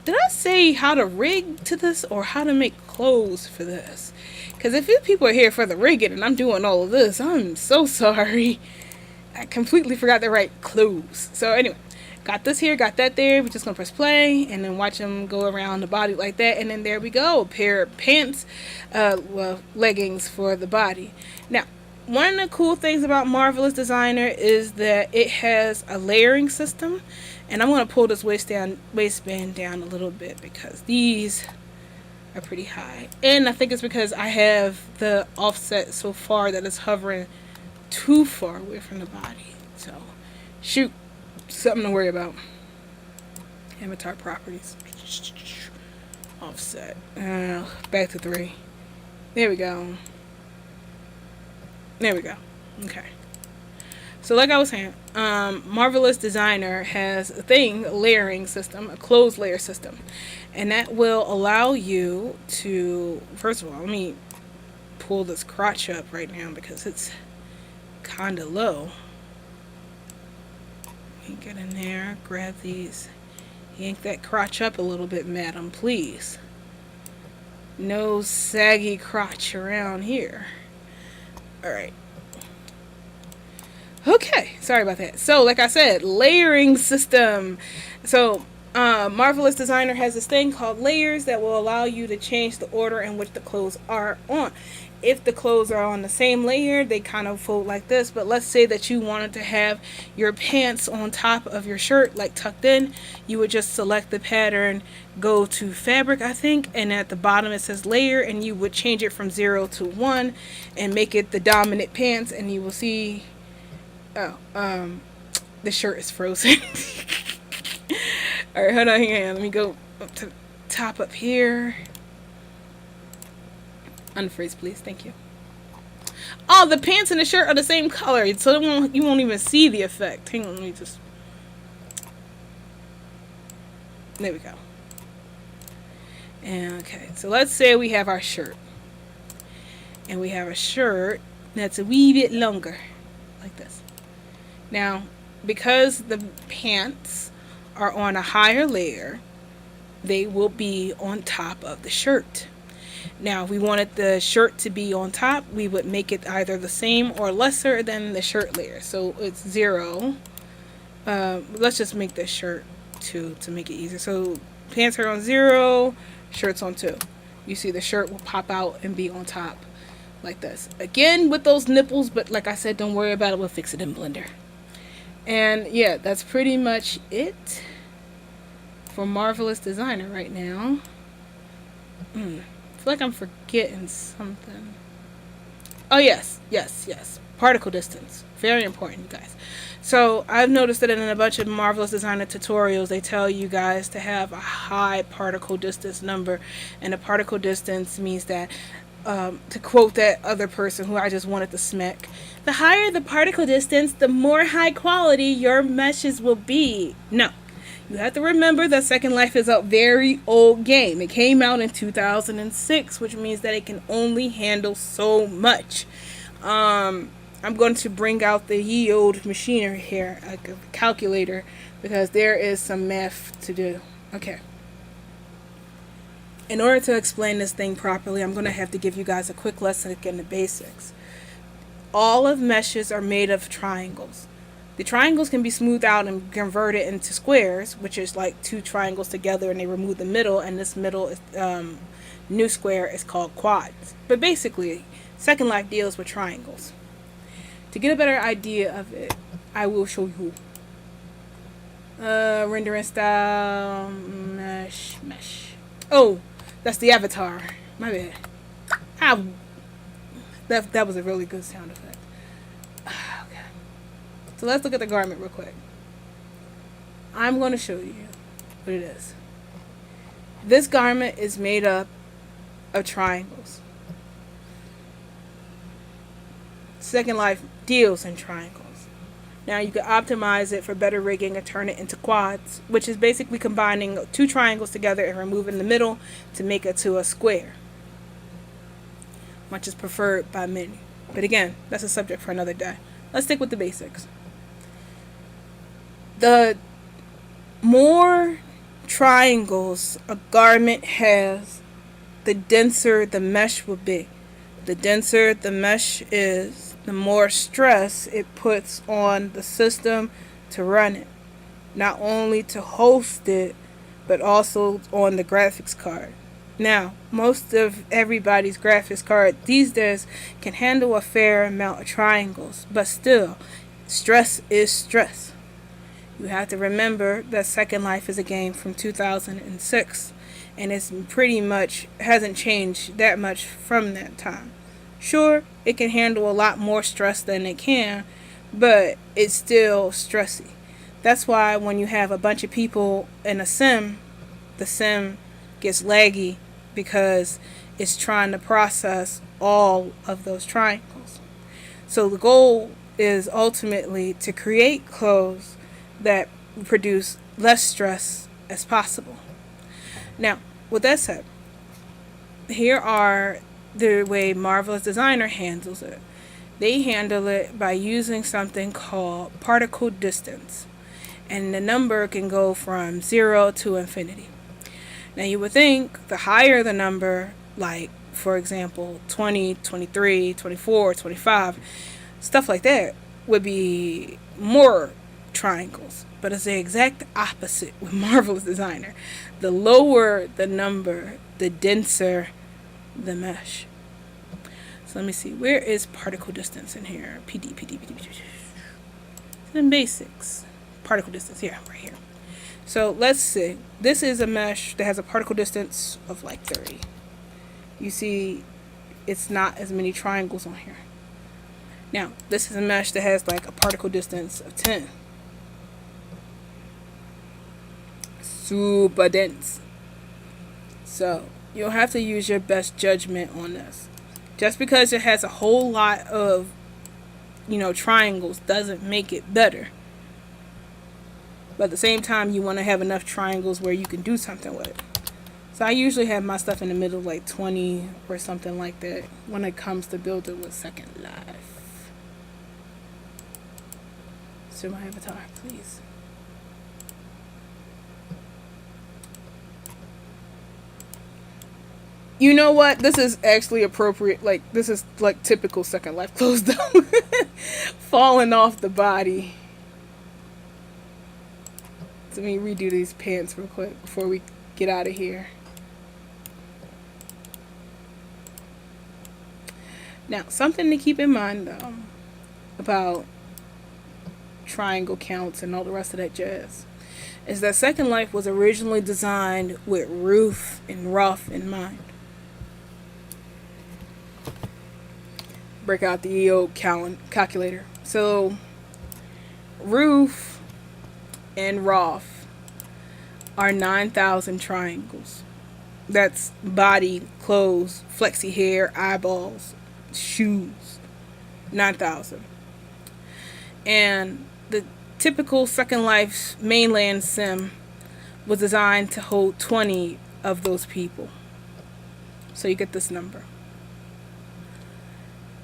Speaker 1: Did I say how to rig to this or how to make clothes for this? Because if you people are here for the rigging and I'm doing all of this, I'm so sorry. I completely forgot to write clothes. So anyway, got this here, got that there. We're just going to press play and then watch them go around the body like that. And then there we go. A pair of pants, leggings for the body. Now, one of the cool things about Marvelous Designer is that it has a layering system. And I'm going to pull this waistband down a little bit because these are pretty high. And I think it's because I have the offset so far that it's hovering too far away from the body. So, shoot. Something to worry about. Avatar properties. Offset. Back to 3. There we go. There we go. Okay. So like I was saying, Marvelous Designer has a layering system, a clothes layer system. And that will allow you to, first of all, let me pull this crotch up right now because it's kind of low. Let me get in there, grab these, yank that crotch up a little bit, madam, please. No saggy crotch around here. Alright. Okay, sorry about that. So, like I said, layering system. So, Marvelous Designer has this thing called layers that will allow you to change the order in which the clothes are on. If the clothes are on the same layer, they kind of fold like this. But let's say that you wanted to have your pants on top of your shirt, like tucked in. You would just select the pattern, go to fabric, I think, and at the bottom it says layer, and you would change it from 0 to 1 and make it the dominant pants, and you will see, oh, the shirt is frozen. Alright, hold on, hang on. Let me go up to the top up here. Unfreeze, please. Thank you. Oh, the pants and the shirt are the same color, so you won't even see the effect. Hang on, let me just... There we go. And okay, so let's say we have our shirt. And we have a shirt that's a wee bit longer, like this. Now, because the pants are on a higher layer, they will be on top of the shirt. Now, if we wanted the shirt to be on top, we would make it either the same or lesser than the shirt layer. So it's 0. Let's just make this shirt 2 to make it easier. So pants are on 0, shirt's on 2. You see the shirt will pop out and be on top like this. Again, with those nipples, but like I said, don't worry about it. We'll fix it in Blender. And yeah, that's pretty much it for Marvelous Designer right now. I feel like I'm forgetting something. Oh, yes. Particle distance. Very important, you guys. So I've noticed that in a bunch of Marvelous Designer tutorials, they tell you guys to have a high particle distance number. And a particle distance means that, to quote that other person who I just wanted to smack, the higher the particle distance, the more high quality your meshes will be. No. You have to remember that Second Life is a very old game. It came out in 2006, which means that it can only handle so much. I'm going to bring out the ye old machinery here, like a calculator, because there is some math to do. Okay. In order to explain this thing properly, I'm going to have to give you guys a quick lesson in the basics. All of meshes are made of triangles. The triangles can be smoothed out and converted into squares, which is like 2 triangles together and they remove the middle, and this middle is, new square is called quads. But basically, Second Life deals with triangles. To get a better idea of it, I will show you. Rendering style, mesh. Oh, that's the avatar. My bad. Ow. That was a really good sound effect. So let's look at the garment real quick. I'm going to show you what it is. This garment is made up of triangles. Second Life deals in triangles. Now you can optimize it for better rigging and turn it into quads, which is basically combining 2 triangles together and removing the middle to make it to a square, which is preferred by many. But again, that's a subject for another day. Let's stick with the basics. The more triangles a garment has, the denser the mesh will be. The denser the mesh is, the more stress it puts on the system to run it. Not only to host it, but also on the graphics card. Now, most of everybody's graphics card these days can handle a fair amount of triangles, but still, stress is stress. You have to remember that Second Life is a game from 2006, and it's pretty much hasn't changed that much from that time. Sure, it can handle a lot more stress than it can, but it's still stressy. That's why when you have a bunch of people in a sim, the sim gets laggy because it's trying to process all of those triangles. So the goal is ultimately to create clothes that produce less stress as possible. Now, with that said, here are the way Marvelous Designer handles it. They handle it by using something called particle distance, and the number can go from 0 to infinity. Now you would think the higher the number, like for example 20, 23, 24, 25, stuff like that would be more triangles. But it's the exact opposite with Marvelous Designer. The lower the number, the denser the mesh. So let me see. Where is particle distance in here? PD. It's in basics. Particle distance. Yeah, right here. So let's see. This is a mesh that has a particle distance of like 30. You see, it's not as many triangles on here. Now, this is a mesh that has like a particle distance of 10. Super dense. So you'll have to use your best judgment on this. Just because it has a whole lot of, triangles doesn't make it better. But at the same time, you want to have enough triangles where you can do something with it. So I usually have my stuff in the middle, like 20 or something like that, when it comes to building with Second Life. So my avatar, please. You know what? This is actually appropriate. Like, this is like typical Second Life clothes though. Falling off the body. Let me redo these pants real quick before we get out of here. Now, something to keep in mind though about triangle counts and all the rest of that jazz is that Second Life was originally designed with roof and rough in mind. Break out the EO calculator. So, roof and rough are 9,000 triangles. That's body, clothes, flexi hair, eyeballs, shoes. 9,000. And the typical Second Life's mainland sim was designed to hold 20 of those people. So you get this number.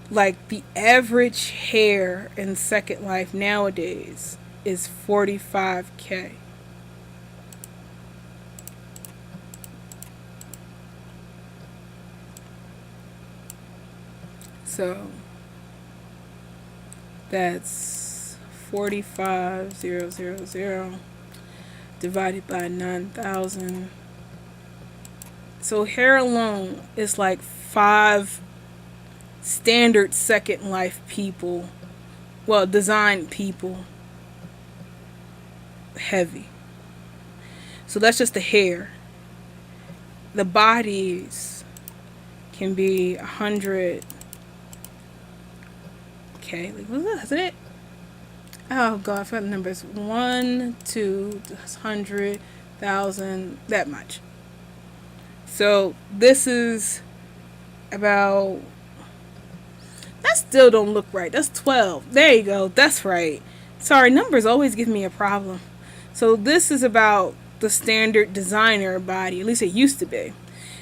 Speaker 1: Like, the average hair in Second Life nowadays is 45K. So that's 45,000 divided by 9,000. So hair alone is like 5 standard Second Life people, well, design people, heavy. So that's just the hair. The bodies can be 100. Okay, like, what's that? Is it? Oh god, I forgot the numbers. 1, 2, 100,000, that much. So this is about. That still don't look right. That's 12. There you go. That's right. Sorry, numbers always give me a problem. So this is about the standard designer body. At least it used to be.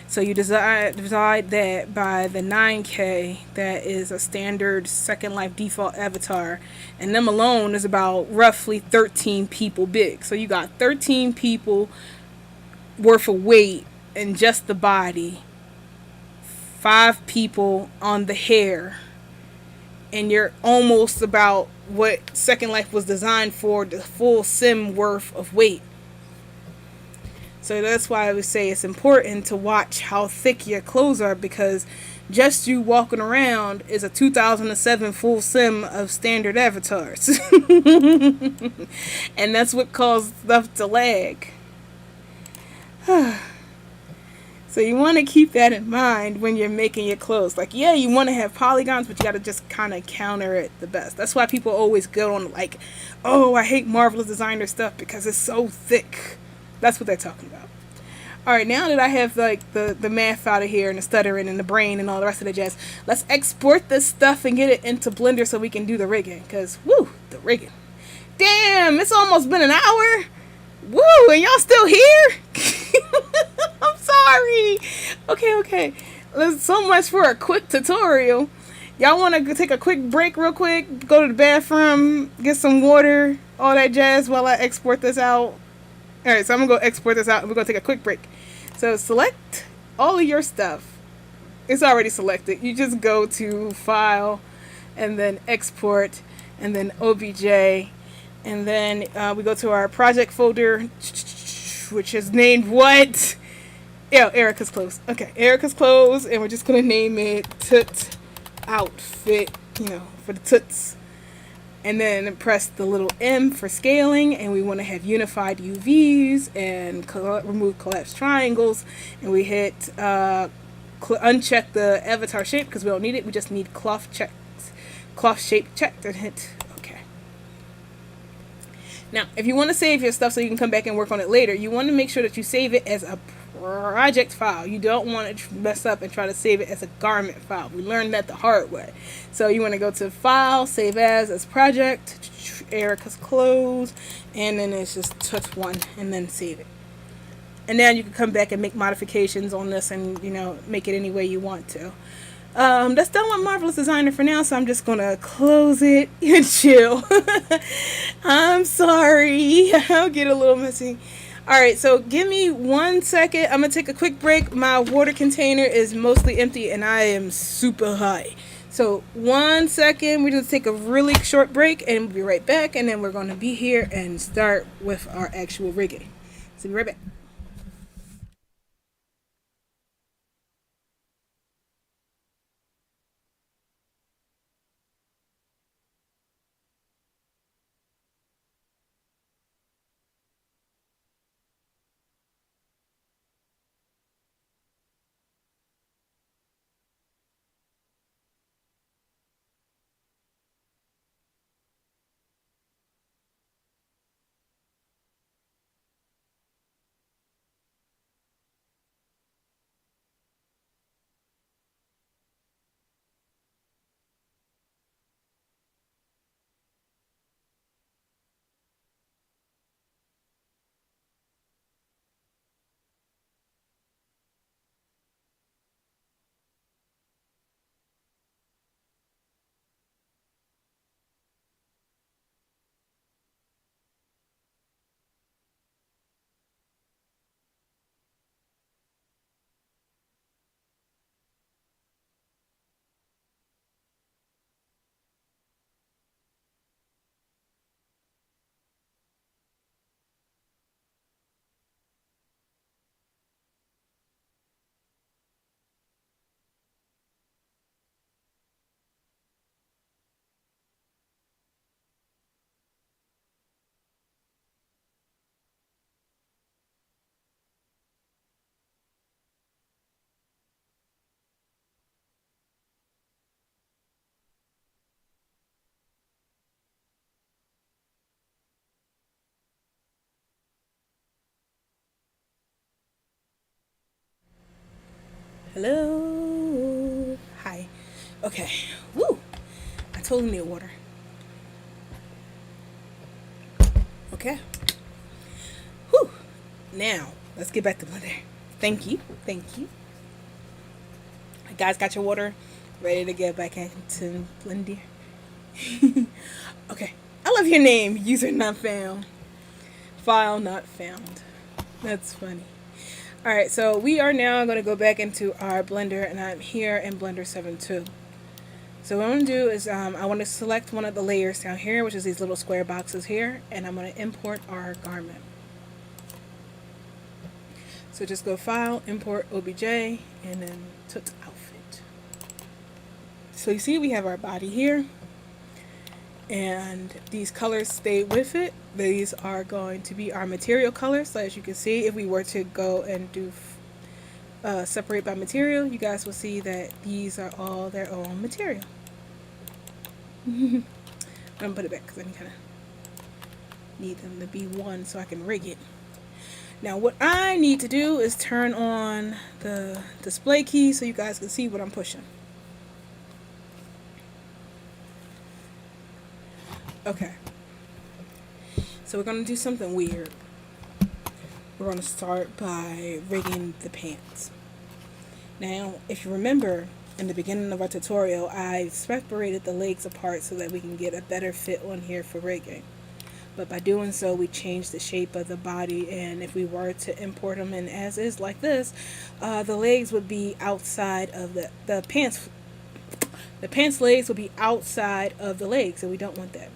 Speaker 1: So you divide that by the 9K. That is a standard Second Life default avatar. And them alone is about roughly 13 people big. So you got 13 people worth of weight in just the body. 5 people on the hair. And you're almost about what Second Life was designed for, the full sim worth of weight. So that's why I would say it's important to watch how thick your clothes are, because just you walking around is a 2007 full sim of standard avatars. And that's what caused stuff to lag. So you want to keep that in mind when you're making your clothes. Like, yeah, you want to have polygons, but you got to just kind of counter it the best. That's why people always go on like, oh, I hate Marvelous Designer stuff because it's so thick. That's what they're talking about. Alright, now that I have like the math out of here and the stuttering and the brain and all the rest of the jazz, let's export this stuff and get it into Blender so we can do the rigging. Because, woo, the rigging. Damn, it's almost been an hour. Woo, and y'all still here? I'm sorry. Okay. There's so much for a quick tutorial. Y'all want to take a quick break real quick? Go to the bathroom, get some water, all that jazz while I export this out. Alright, so I'm going to go export this out and we're going to take a quick break. So select all of your stuff. It's already selected. You just go to File and then Export and then OBJ And then we go to our project folder, which is named what? Yeah, Erika's clothes. Okay, Erika's clothes, and we're just gonna name it Toot Outfit, for the toots. And then press the little M for scaling, and we want to have unified UVs and remove collapsed triangles. And we hit uncheck the avatar shape because we don't need it. We just need cloth shape checked, and hit OK. Now, if you want to save your stuff so you can come back and work on it later, you want to make sure that you save it as a project file. You don't want to mess up and try to save it as a garment file. We learned that the hard way. So you want to go to File, Save As Project, Erika's Clothes, and then it's just touch one, and then save it. And then you can come back and make modifications on this and, make it any way you want to. That's done with Marvelous Designer for now, so I'm just going to close it and chill. I'm sorry. I'll get a little messy. Alright, so give me 1 second. I'm going to take a quick break. My water container is mostly empty and I am super high. So 1 second. We're going to take a really short break and we'll be right back. And then we're going to be here and start with our actual rigging. So be right back. Hello. Hi. Okay. Woo. I totally need water. Okay. Whew. Now, let's get back to Blender. Thank you. Thank you. You guys got your water ready to get back into Blender? Okay. I love your name. User not found. File not found. That's funny. Alright, so we are now going to go back into our Blender, and I'm here in Blender 7.2. So what I'm going to do is I want to select one of the layers down here, which is these little square boxes here, and I'm going to import our garment. So just go File, Import OBJ, and then Toot Outfit. So you see we have our body here, and these colors stay with it. These are going to be our material colors. So as you can see, if we were to go and do separate by material, you guys will see that these are all their own material. I'm gonna put it back because I kind of need them to be one so I can rig it. Now what I need to do is turn on the display key so you guys can see what I'm pushing. Okay. So we're going to do something weird. We're going to start by rigging the pants. Now, if you remember, in the beginning of our tutorial, I separated the legs apart so that we can get a better fit on here for rigging. But by doing so, we changed the shape of the body, and if we were to import them in as is like this, the legs would be outside of the pants. The pants legs would be outside of the legs, and we don't want that.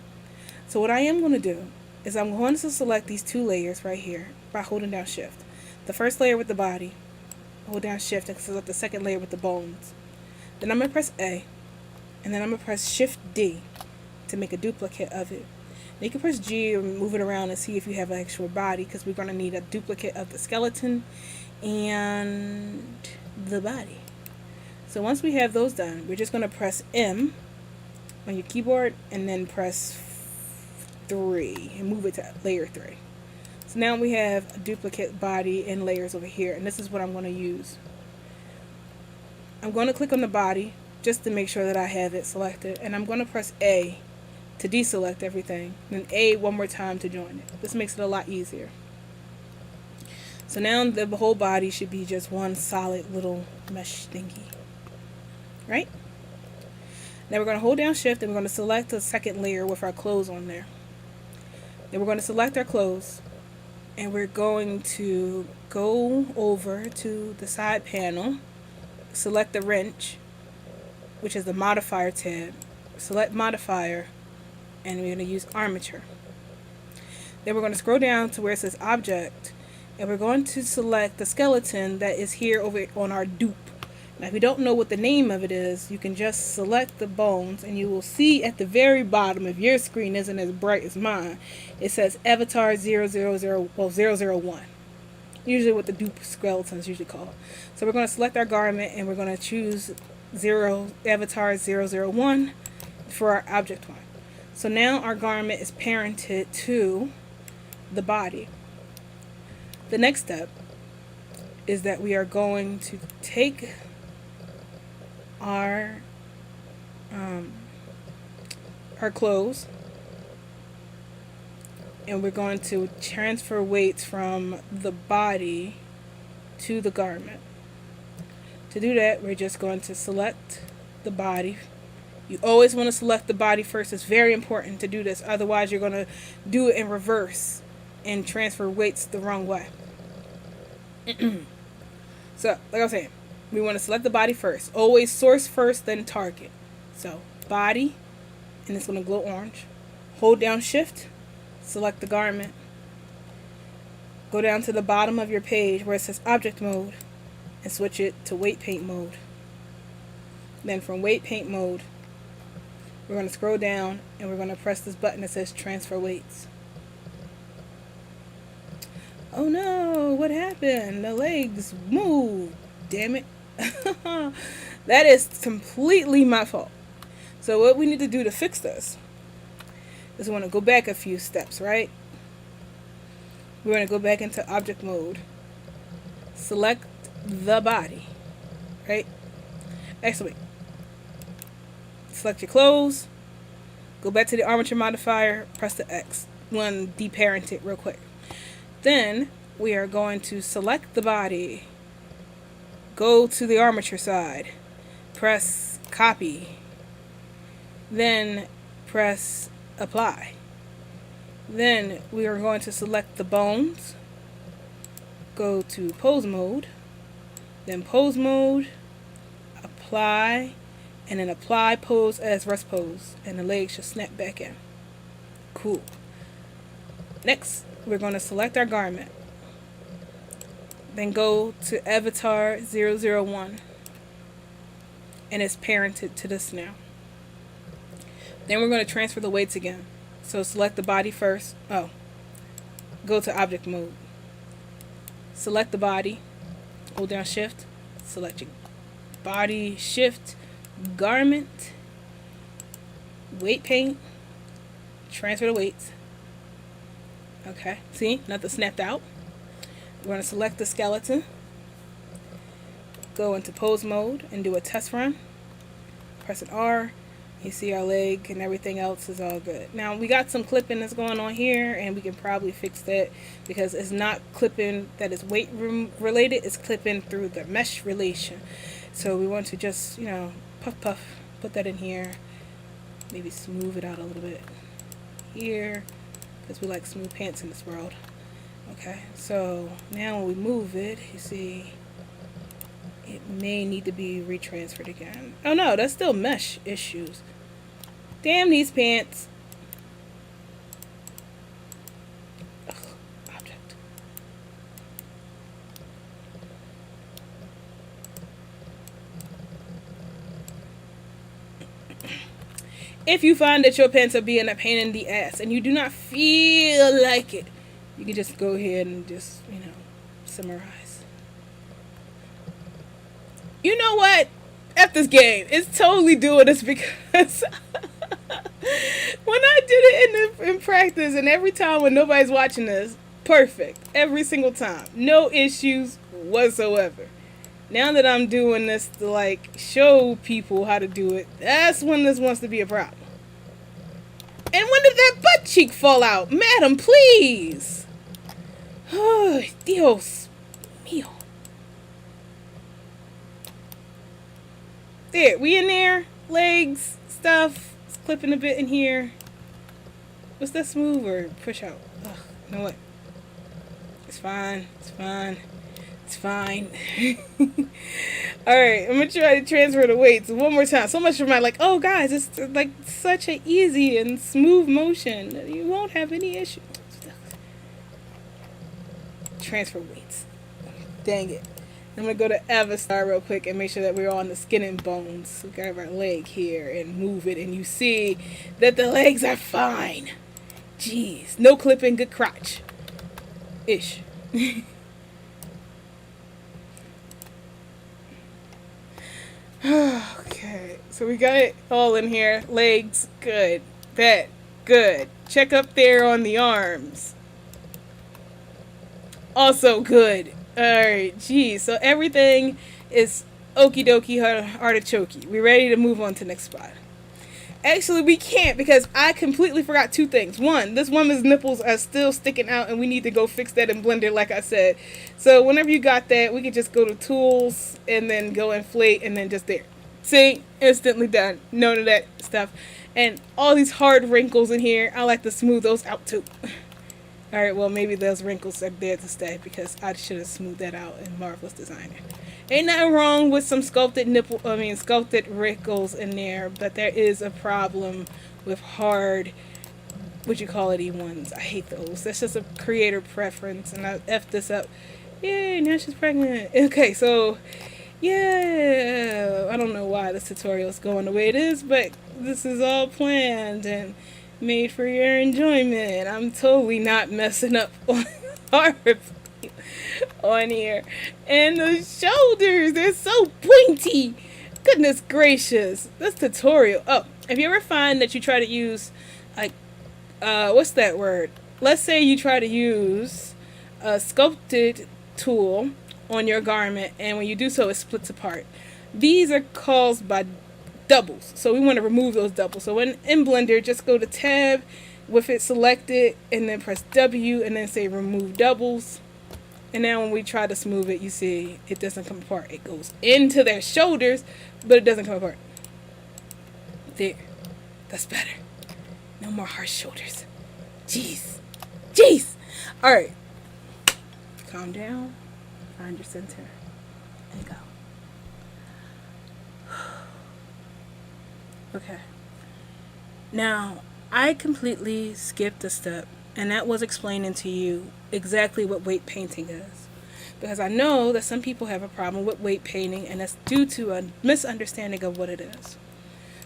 Speaker 1: So what I am going to do is I'm going to select these two layers right here by holding down shift. The first layer with the body, hold down shift and select the second layer with the bones. Then I'm going to press A, and then I'm going to press shift D to make a duplicate of it. Now you can press G or move it around and see if you have an actual body, because we're going to need a duplicate of the skeleton and the body. So once we have those done, we're just going to press M on your keyboard and then press 3 and move it to layer 3. So now we have a duplicate body and layers over here, and this is what I'm going to use. I'm going to click on the body just to make sure that I have it selected, and I'm going to press A to deselect everything, then A one more time to join it. This makes it a lot easier. So now the whole body should be just one solid little mesh thingy, right? Now we're going to hold down shift and we're going to select the second layer with our clothes on there. Then we're going to select our clothes, and we're going to go over to the side panel, select the wrench, which is the modifier tab, select modifier, and we're going to use armature. Then we're going to scroll down to where it says object, and we're going to select the skeleton that is here over on our dupe. Now if you don't know what the name of it is, you can just select the bones, and you will see at the very bottom, if your screen isn't as bright as mine, it says Avatar 001. Usually what the dupe skeleton is usually called. So we're going to select our garment, and we're going to choose Avatar 001 for our object one. So now our garment is parented to the body. The next step is that we are going to take our clothes, and we're going to transfer weights from the body to the garment. To do that, we're just going to select the body. You always want to select the body first. It's very important to do this, otherwise you're going to do it in reverse and transfer weights the wrong way. So like I was saying, we want to select the body first. Always source first, then target. So body, and it's going to glow orange. Hold down shift, select the garment. Go down to the bottom of your page where it says object mode and switch it to weight paint mode. Then from weight paint mode, we're going to scroll down and we're going to press this button that says transfer weights. Oh no, what happened? The legs moved. Damn it. That is completely my fault. So what we need to do to fix this is we want to go back a few steps, right? We're going to go back into object mode. Select the body, right? Actually, select your clothes. Go back to the armature modifier. Press the X. One deparent it real quick. Then we are going to select the body. Go to the armature side. Press copy. Then press apply. Then we are going to select the bones. Go to pose mode. Then pose mode. Apply. And then apply pose as rest pose. And the legs should snap back in. Cool. Next, we're going to select our garment. Then go to Avatar 001. And it's parented to this now. Then we're going to transfer the weights again. So select the body first. Oh. Go to object mode. Select the body. Hold down shift. Select your body, shift, garment, weight paint, transfer the weights. Okay, see, nothing snapped out. We're going to select the skeleton, go into pose mode and do a test run. Press an R. You see our leg and everything else is all good. Now we got some clipping that's going on here, and we can probably fix that because it's not clipping that is weight room related, it's clipping through the mesh relation. So we want to just, puff, put that in here. Maybe smooth it out a little bit here, because we like smooth pants in this world. Okay, so now when we move it, you see it may need to be retransferred again. Oh no, that's still mesh issues. Damn these pants. If you find that your pants are being a pain in the ass and you do not feel like it, you can just go ahead and just, summarize. You know what? F this game. It's totally doing this because when I did it in practice and every time when nobody's watching this, perfect. Every single time. No issues whatsoever. Now that I'm doing this to show people how to do it, that's when this wants to be a problem. And when did that butt cheek fall out? Madam, please. Oh, Dios mío. There, we in there. Legs, stuff. It's clipping a bit in here. Was that smooth or push out? Ugh, you know what? It's fine. It's fine. It's fine. Alright, I'm going to try to transfer the weights one more time. So much for my oh guys, it's such an easy and smooth motion. You won't have any issues. Transfer weights. Dang it. I'm going to go to Avastar real quick and make sure that we're on the skin and bones. We got our leg here and move it and you see that the legs are fine. Jeez. No clipping, good crotch. Ish. Okay, so we got it all in here. Legs, good. Back, good. Check up there on the arms. Also good. Alright, geez. So everything is okie dokie artichoke. We ready to move on to the next spot. Actually, we can't because I completely forgot two things. One, this woman's nipples are still sticking out and we need to go fix that in Blender like I said. So whenever you got that, we can just go to tools and then go inflate and then just there. See? Instantly done. None of that stuff. And all these hard wrinkles in here, I like to smooth those out too. Alright, well maybe those wrinkles are there to stay because I should have smoothed that out in Marvelous Designer. Ain't nothing wrong with some sculpted wrinkles in there, but there is a problem with hard, E1s. I hate those. That's just a creator preference, and I effed this up. Yay, now she's pregnant. Okay, so, yeah, I don't know why this tutorial is going the way it is, but this is all planned and made for your enjoyment. I'm totally not messing up on on here. And the shoulders, they're so pointy. Goodness gracious. This tutorial. Oh, if you ever find that you try to use what's that word? Let's say you try to use a sculpted tool on your garment and when you do so it splits apart. These are caused by doubles. So we want to remove those doubles. So in Blender, just go to tab with it selected and then press W and then say remove doubles. And now when we try to smooth it, you see it doesn't come apart. It goes into their shoulders, but it doesn't come apart. There. That's better. No more harsh shoulders. Jeez. Jeez. Alright. Calm down. Find your center. And go. Okay. Now, I completely skipped a step, and that was explaining to you exactly what weight painting is. Because I know that some people have a problem with weight painting, and that's due to a misunderstanding of what it is.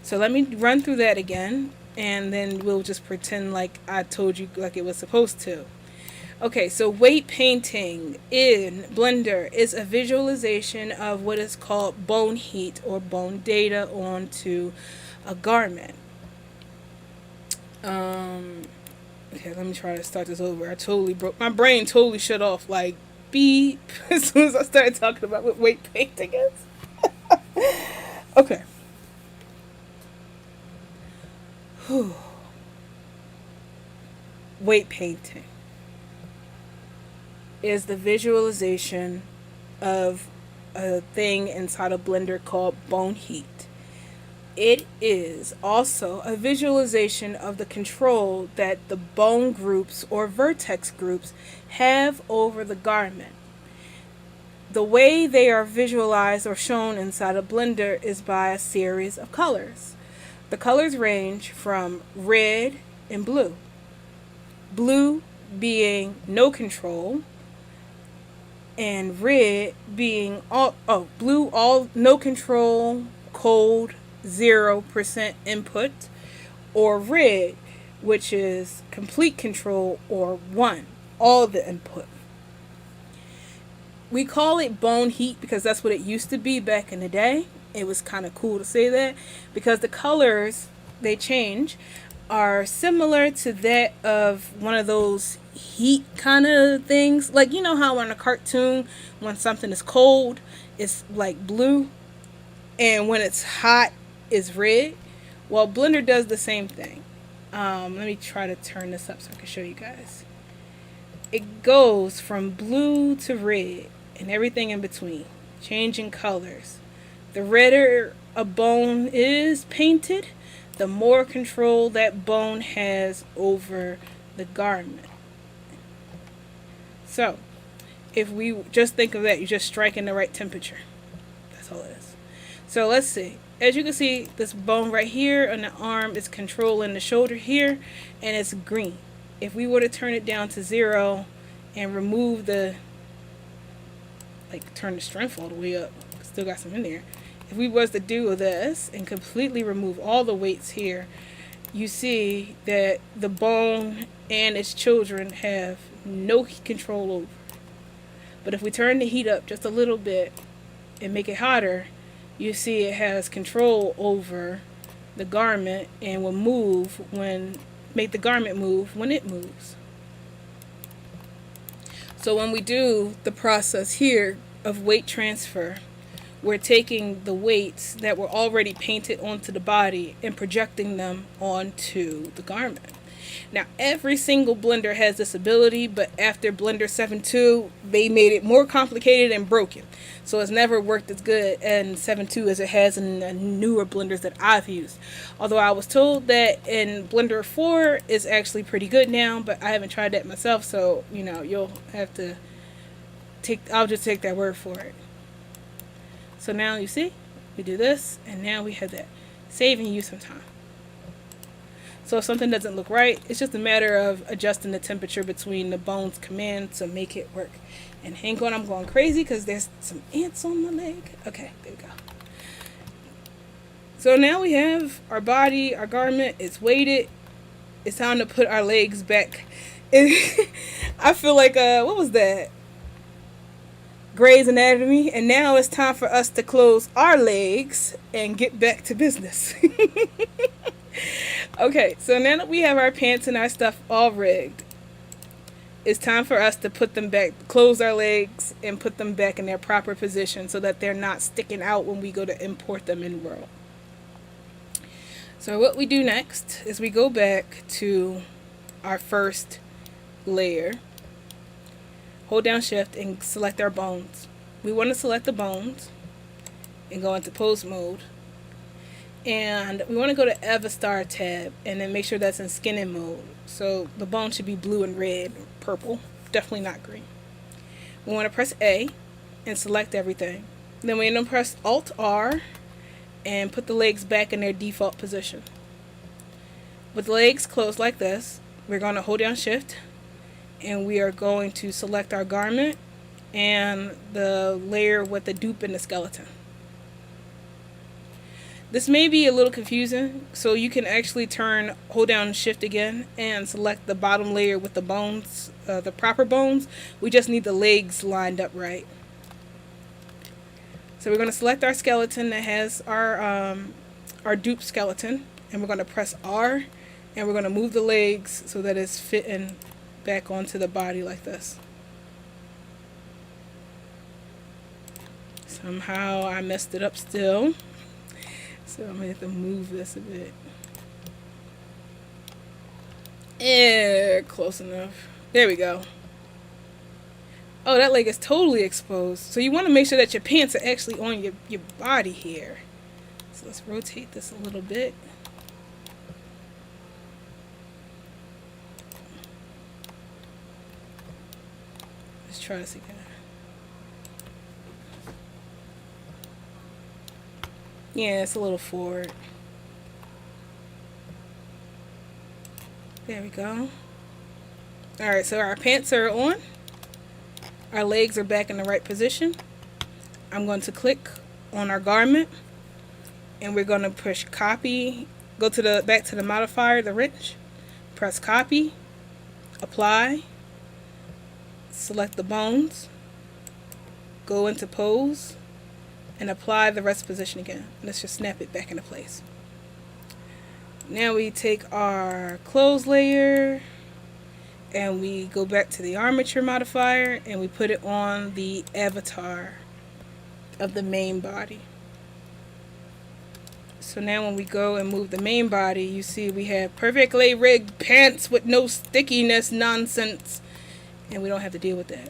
Speaker 1: So let me run through that again, and then we'll just pretend like I told you like it was supposed to. Okay, so weight painting in Blender is a visualization of what is called bone heat or bone data onto a garment. Okay, let me try to start this over. I totally broke. My brain totally shut off like beep as soon as I started talking about what weight painting is. Okay. Whew. Weight painting is the visualization of a thing inside of Blender called bone heat. It is also a visualization of the control that the bone groups or vertex groups have over the garment. The way they are visualized or shown inside of Blender is by a series of colors. The colors range from red and blue. Blue being no control, and red being blue all no control, cold, 0% input, or red, which is complete control, or 1, all the input. We call it bone heat because that's what it used to be back in the day. It was kind of cool to say that because the colors they change are similar to that of one of those heat kind of things. Like, you know how on a cartoon, when something is cold, it's like blue, and when it's hot, it's red. Well, Blender does the same thing. Let me try to turn this up so I can show you guys. It goes from blue to red and everything in between, changing colors. The redder a bone is painted, the more control that bone has over the garment. So, if we just think of that, you're just striking the right temperature. That's all it is. So let's see. As you can see, this bone right here on the arm is controlling the shoulder here, and it's green. If we were to turn it down to 0 and remove the, like, turn the strength all the way up, still got some in there. If we was to do this and completely remove all the weights here, you see that the bone and its children have no control over. But if we turn the heat up just a little bit and make it hotter, you see it has control over the garment and will make the garment move when it moves. So when we do the process here of weight transfer, we're taking the weights that were already painted onto the body and projecting them onto the garment. Now, every single Blender has this ability, but after Blender 7.2, they made it more complicated and broken. So it's never worked as good in 7.2 as it has in the newer Blenders that I've used. Although I was told that in Blender 4 is actually pretty good now, but I haven't tried that myself, so, you know, you'll have to I'll just take that word for it. So now you see, we do this, and now we have that, saving you some time. So if something doesn't look right, it's just a matter of adjusting the temperature between the bone's command to make it work. And hang on, I'm going crazy because there's some ants on my leg. Okay, there we go. So now we have our body, our garment, it's weighted. It's time to put our legs back. I feel like, what was that? Grey's Anatomy. And now it's time for us to close our legs and get back to business. Okay, so now that we have our pants and our stuff all rigged, it's time for us to put them back, close our legs, and put them back in their proper position so that they're not sticking out when we go to import them in World. So what we do next is we go back to our first layer, hold down Shift, and select our bones. We want to select the bones and go into pose mode. And we want to go to Avastar tab and then make sure that's in skinning mode. So the bone should be blue and red, or purple, definitely not green. We want to press A and select everything. Then we're going to press Alt R and put the legs back in their default position. With the legs closed like this, we're going to hold down Shift and we are going to select our garment and the layer with the dupe and the skeleton. This may be a little confusing, so you can actually hold down Shift again and select the bottom layer with the bones, the proper bones. We just need the legs lined up right. So we're going to select our skeleton that has our dupe skeleton, and we're going to press R, and we're going to move the legs so that it's fitting back onto the body like this. Somehow I messed it up still. So I'm going to have to move this a bit. Close enough. There we go. Oh, that leg is totally exposed. So you want to make sure that your pants are actually on your body here. So let's rotate this a little bit. Let's try this again. Yeah, it's a little forward. There we go. Alright, so our pants are on. Our legs are back in the right position. I'm going to click on our garment. And we're going to push copy, go to the back to the modifier, the wrench, press copy, apply, select the bones, go into pose, and apply the rest position again. Let's just snap it back into place. Now we take our clothes layer and we go back to the armature modifier and we put it on the avatar of the main body. So now when we go and move the main body, you see we have perfectly rigged pants with no stickiness nonsense, and we don't have to deal with that.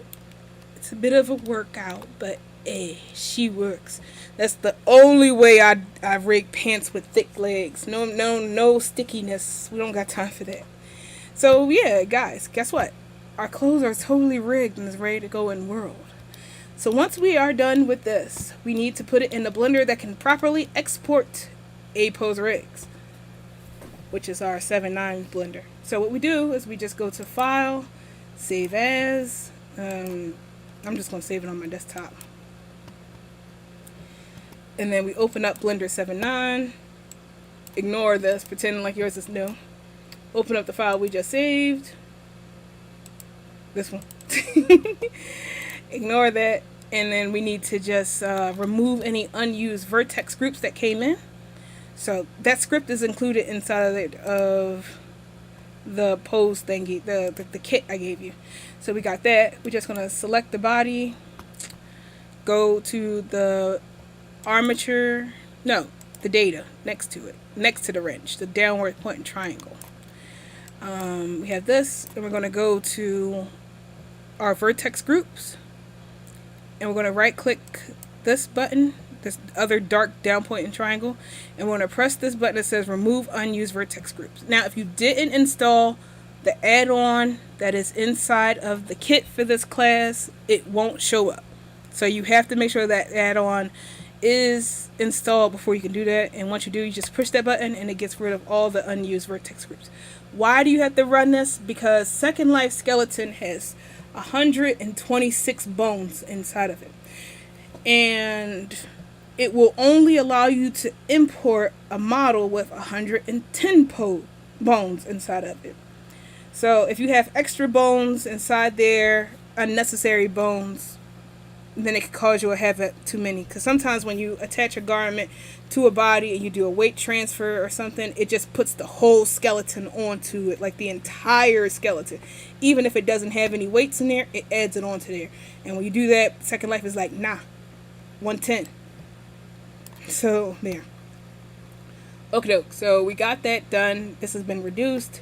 Speaker 1: It's a bit of a workout, but hey, she works. That's the only way I rig pants with thick legs. No stickiness. We don't got time for that. So yeah, guys, guess what? Our clothes are totally rigged and is ready to go in world. So once we are done with this, we need to put it in the blender that can properly export A-pose rigs, which is our 7.9 blender. So what we do is we just go to File, Save As. I'm just going to save it on my desktop. And then we open up Blender 7.9. Ignore this, pretending like yours is new. Open up the file we just saved. This one. Ignore that. And then we need to just remove any unused vertex groups that came in. So that script is included inside of the pose thingy, the kit I gave you. So we got that. We're just going to select the body. Go to the armature. No, the data next to it. Next to the wrench. The downward pointing triangle. We have this. And we're going to go to our vertex groups. And we're going to right click this button, this other dark down pointing triangle, and we're going to press this button that says remove unused vertex groups. Now if you didn't install the add-on that is inside of the kit for this class, it won't show up. So you have to make sure that add-on is installed before you can do that. And once you do, you just push that button and it gets rid of all the unused vertex groups. Why do you have to run this? Because Second Life Skeleton has 126 bones inside of it, and it will only allow you to import a model with 110 bones inside of it. So if you have extra bones inside there, unnecessary bones, then it could cause you to have too many. Because sometimes when you attach a garment to a body and you do a weight transfer or something, it just puts the whole skeleton onto it, like the entire skeleton. Even if it doesn't have any weights in there, it adds it onto there. And when you do that, Second Life is like, nah, 110. So there. Okie doke. So we got that done. This has been reduced.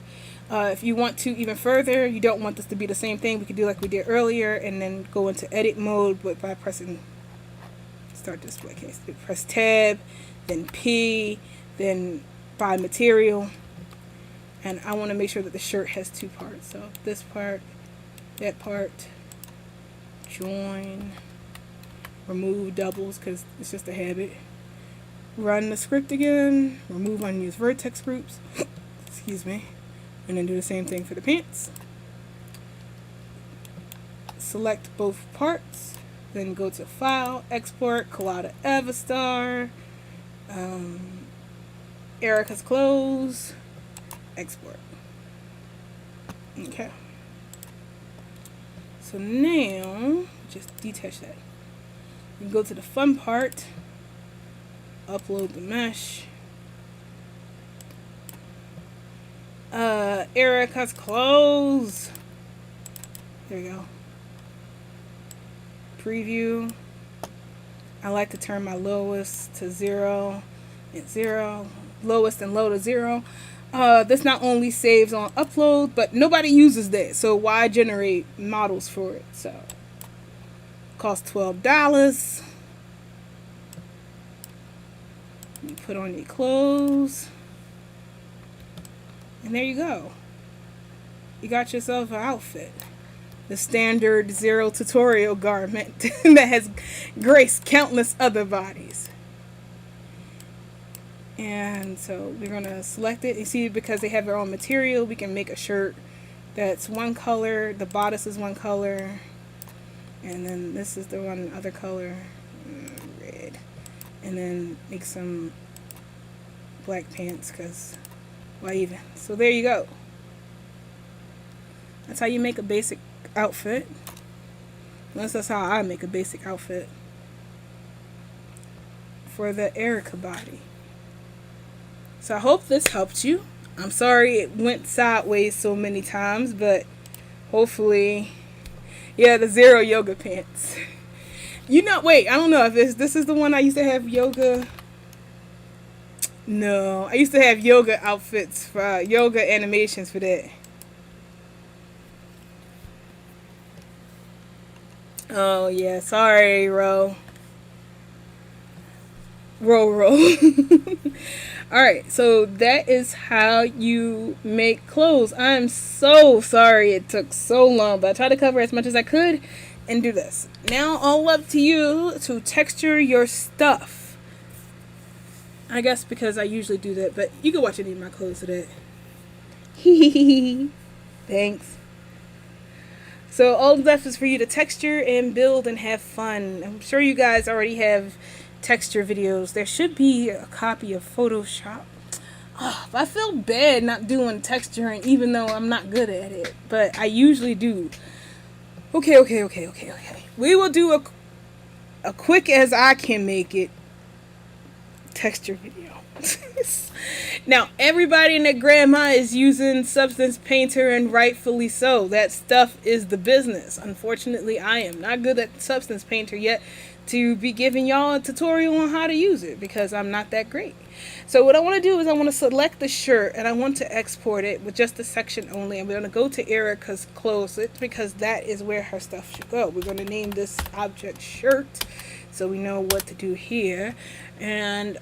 Speaker 1: If you want to even further, you don't want this to be the same thing, we could do like we did earlier and then go into edit mode, but by pressing start display case. Press tab, then P, then by material. And I want to make sure that the shirt has two parts. So this part, that part, join, remove doubles because it's just a habit. Run the script again, remove unused vertex groups. Excuse me. And then do the same thing for the pants. Select both parts, then go to File, Export, Collada Avastar, Erika's clothes, export. Okay. So now, just detach that. You can go to the fun part, upload the mesh. Erika's clothes. There we go. Preview. I like to turn my lowest to 0 and 0. Lowest and low to 0. This not only saves on upload, but nobody uses that. So why generate models for it? So costs $12. You put on your clothes. And there you go. You got yourself an outfit. The standard zero tutorial garment that has graced countless other bodies. And so we're going to select it. You see, because they have their own material, we can make a shirt that's one color. The bodice is one color. And then this is the one other color. Red. And then make some black pants, because why even? So there you go. That's how you make a basic outfit. That's how I make a basic outfit for the Erika body. So I hope this helped you. I'm sorry it went sideways so many times, but hopefully, yeah, the zero yoga pants. Wait, I don't know if this is the one I used to have yoga. No, I used to have yoga outfits for yoga animations for that. Oh yeah, sorry, Ro. Roll. Alright, so that is how you make clothes. I'm so sorry it took so long, but I tried to cover as much as I could and do this. Now, all up to you to texture your stuff. I guess because I usually do that, but you can watch any of my clothes today. Thanks. So all left is for you to texture and build and have fun. I'm sure you guys already have texture videos. There should be a copy of Photoshop. I feel bad not doing texturing even though I'm not good at it, but I usually do. Okay. We will do a quick as I can make it texture video. Now, everybody and their grandma is using Substance Painter, and rightfully so. That stuff is the business. Unfortunately, I am not good at Substance Painter yet to be giving y'all a tutorial on how to use it because I'm not that great. So what I want to do is I want to select the shirt and I want to export it with just the section only. I'm going to go to Erika's closet because that is where her stuff should go. We're going to name this object shirt so we know what to do here. And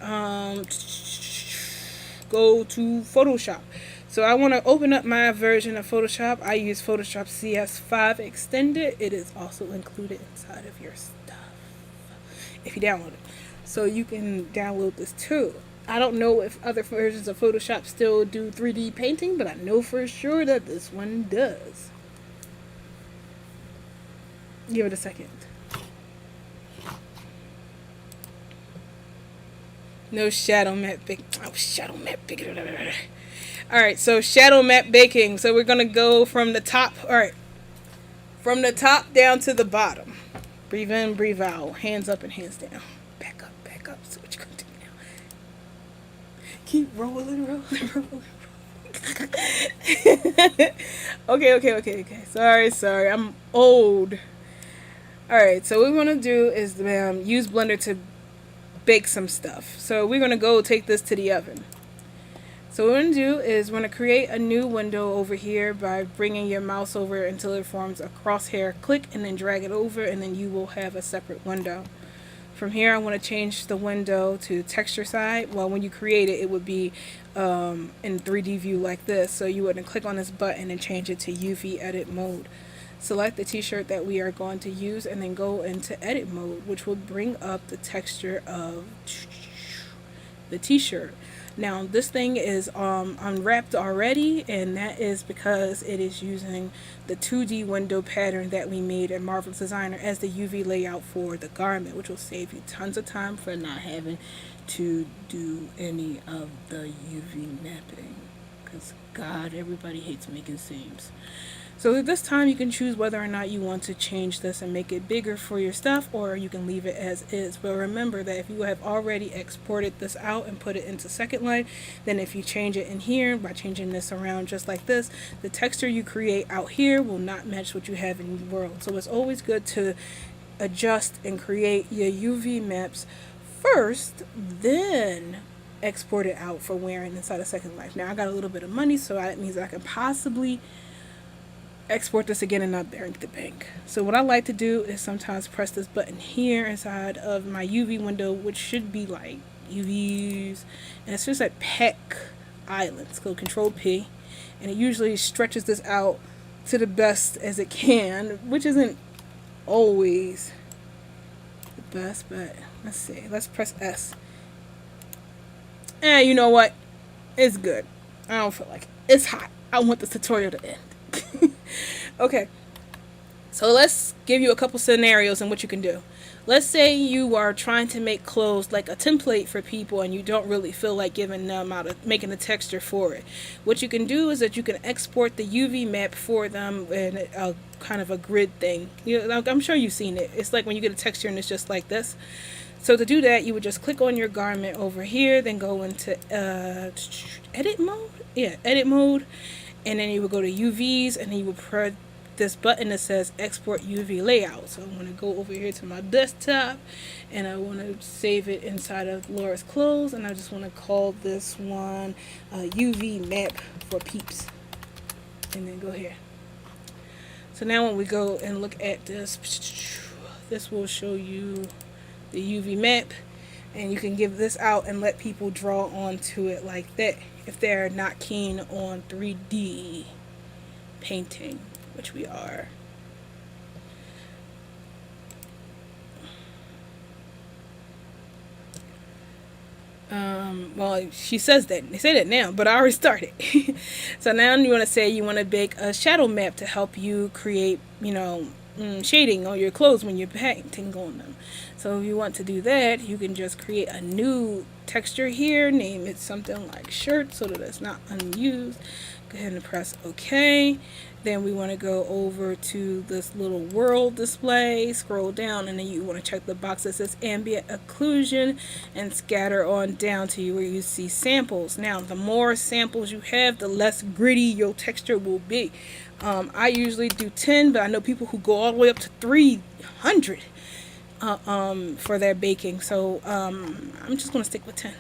Speaker 1: go to Photoshop. So I want to open up my version of Photoshop. I use Photoshop CS5 Extended. It is also included inside of your stuff if you download it. So you can download this too. I don't know if other versions of Photoshop still do 3D painting, but I know for sure that this one does. Give it a second. No shadow map baking. Oh, shadow map baking. Alright, so shadow map baking. So we're going to go from the top. Alright. From the top down to the bottom. Breathe in, breathe out. Hands up and hands down. Back up. So what you going to do now? Keep rolling. Okay. Sorry. I'm old. Alright, so what we're going to do is use Blender to bake some stuff. So we're going to go take this to the oven. So what we're going to do is we're going to create a new window over here by bringing your mouse over until it forms a crosshair. Click and then drag it over and then you will have a separate window. From here I want to change the window to texture side. Well, when you create it, it would be in 3D view like this. So you wouldn't click on this button and change it to UV edit mode. Select the t-shirt that we are going to use and then go into edit mode, which will bring up the texture of the t-shirt. Now this thing is unwrapped already, and that is because it is using the 2D window pattern that we made in Marvelous Designer as the UV layout for the garment, which will save you tons of time for not having to do any of the UV mapping, because God, everybody hates making seams. So at this time you can choose whether or not you want to change this and make it bigger for your stuff, or you can leave it as is. But remember that if you have already exported this out and put it into Second Life, then if you change it in here by changing this around just like this, the texture you create out here will not match what you have in the world. So it's always good to adjust and create your UV maps first, then export it out for wearing inside of Second Life. Now I got a little bit of money, so that means I can possibly export this again and not break the bank. So what I like to do is sometimes press this button here inside of my UV window, which should be like UVs, and it's just like Peck Islands. Go Control P, and it usually stretches this out to the best as it can, which isn't always the best, but let's see. Let's press S. And you know what? It's good. I don't feel like it. It's hot. I want this tutorial to end. Okay, so let's give you a couple scenarios and what you can do. let's say you are trying to make clothes like a template for people and you don't really feel like giving them out of making a texture for it. What you can do is that you can export the UV map for them in a kind of a grid thing. I'm sure you've seen it. It's like when you get a texture and it's just like this. So to do that, you would just click on your garment over here, then go into edit mode. Yeah, edit mode, and then you would go to UVs, and then you would press this button that says export UV layout. So I'm going to go over here to my desktop, and I want to save it inside of Laura's clothes, and I just want to call this one UV map for peeps, and then go here. So now when we go and look at this, this will show you the UV map, and you can give this out and let people draw onto it like that if they're not keen on 3D painting, which we are. Well, she says that. They say that now, but I already started. So now you want to say you want to bake a shadow map to help you create, shading on your clothes when you're painting on them. So if you want to do that, you can just create a new texture here, name it something like shirt so that it's not unused. Go ahead and press OK. Then we want to go over to this little world display, scroll down, and then you want to check the box that says ambient occlusion and scatter on down to where you see samples. Now, the more samples you have, the less gritty your texture will be. I usually do 10, but I know people who go all the way up to 300 for their baking. So I'm just going to stick with 10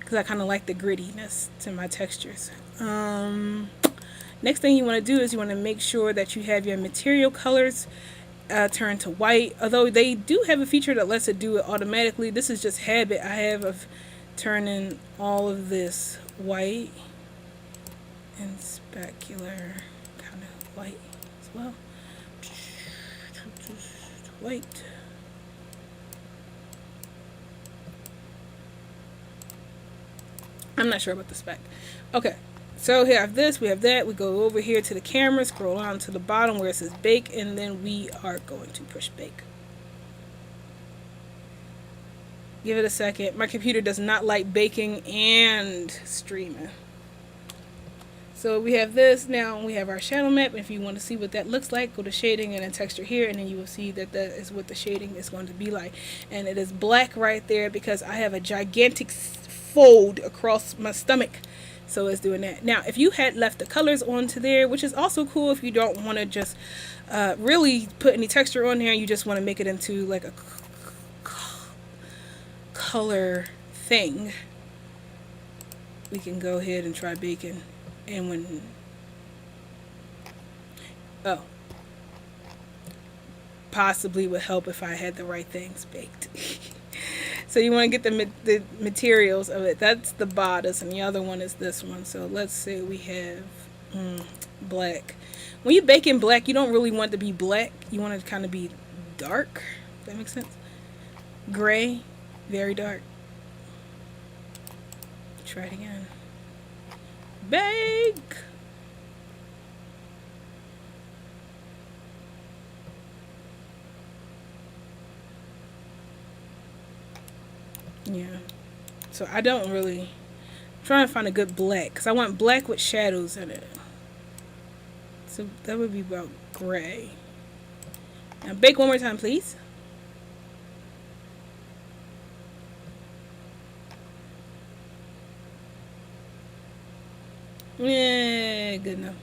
Speaker 1: because I kind of like the grittiness to my textures. Next thing you want to do is you want to make sure that you have your material colors turned to white. Although they do have a feature that lets it do it automatically. This is just habit I have of turning all of this white and specular kind of white as well. White. I'm not sure about the spec. Okay. So we have this, we have that. We go over here to the camera, scroll down to the bottom where it says bake, and then we are going to push bake. Give it a second. My computer does not like baking and streaming. So we have this. Now we have our shadow map. If you want to see what that looks like, go to shading and then texture here, and then you will see that that is what the shading is going to be like. And it is black right there because I have a gigantic fold across my stomach. So it's doing that. Now, if you had left the colors onto there, which is also cool if you don't want to just really put any texture on there, you just want to make it into like a color thing, we can go ahead and try baking. And when, possibly would help if I had the right things baked. So you want to get the materials of it. That's the bodice, and the other one is this one. So let's say we have black. When you bake in black, you don't really want it to be black. You want it to kind of be dark. Does that make sense? Gray, very dark. Try it again. Bake. Yeah. So I don't really, I'm trying to find a good black because I want black with shadows in it. So that would be about gray. Now bake one more time, please. Yeah, good enough.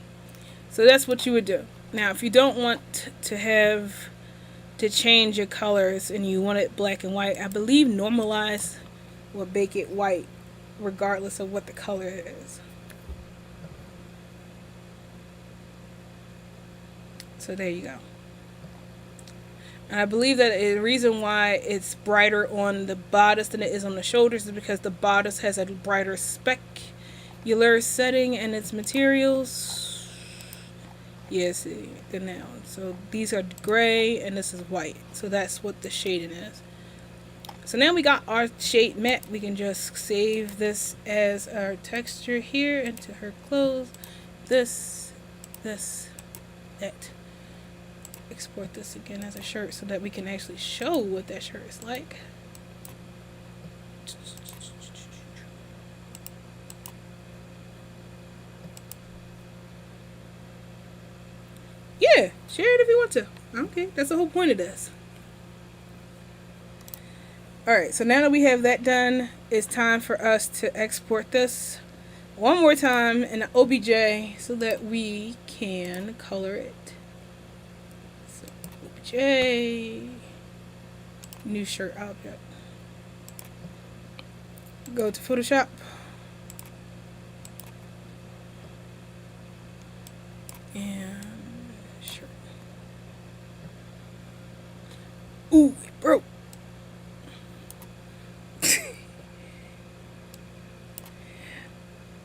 Speaker 1: So that's what you would do. Now, if you don't want to have to change your colors and you want it black and white, I believe normalize will bake it white regardless of what the color is. So there you go. And I believe that the reason why it's brighter on the bodice than it is on the shoulders is because the bodice has a brighter specular setting in its materials. Yes, the noun. So these are gray and this is white. So that's what the shading is. So now we got our shade map. We can just save this as our texture here into her clothes. This, that. export this again as a shirt so that we can actually show what that shirt is like. Yeah, share it if you want to. Okay, that's the whole point of this. Alright, so now that we have that done, it's time for us to export this one more time in the OBJ so that we can color it. So, OBJ, new shirt object. Go to Photoshop. And shirt. Ooh, it broke.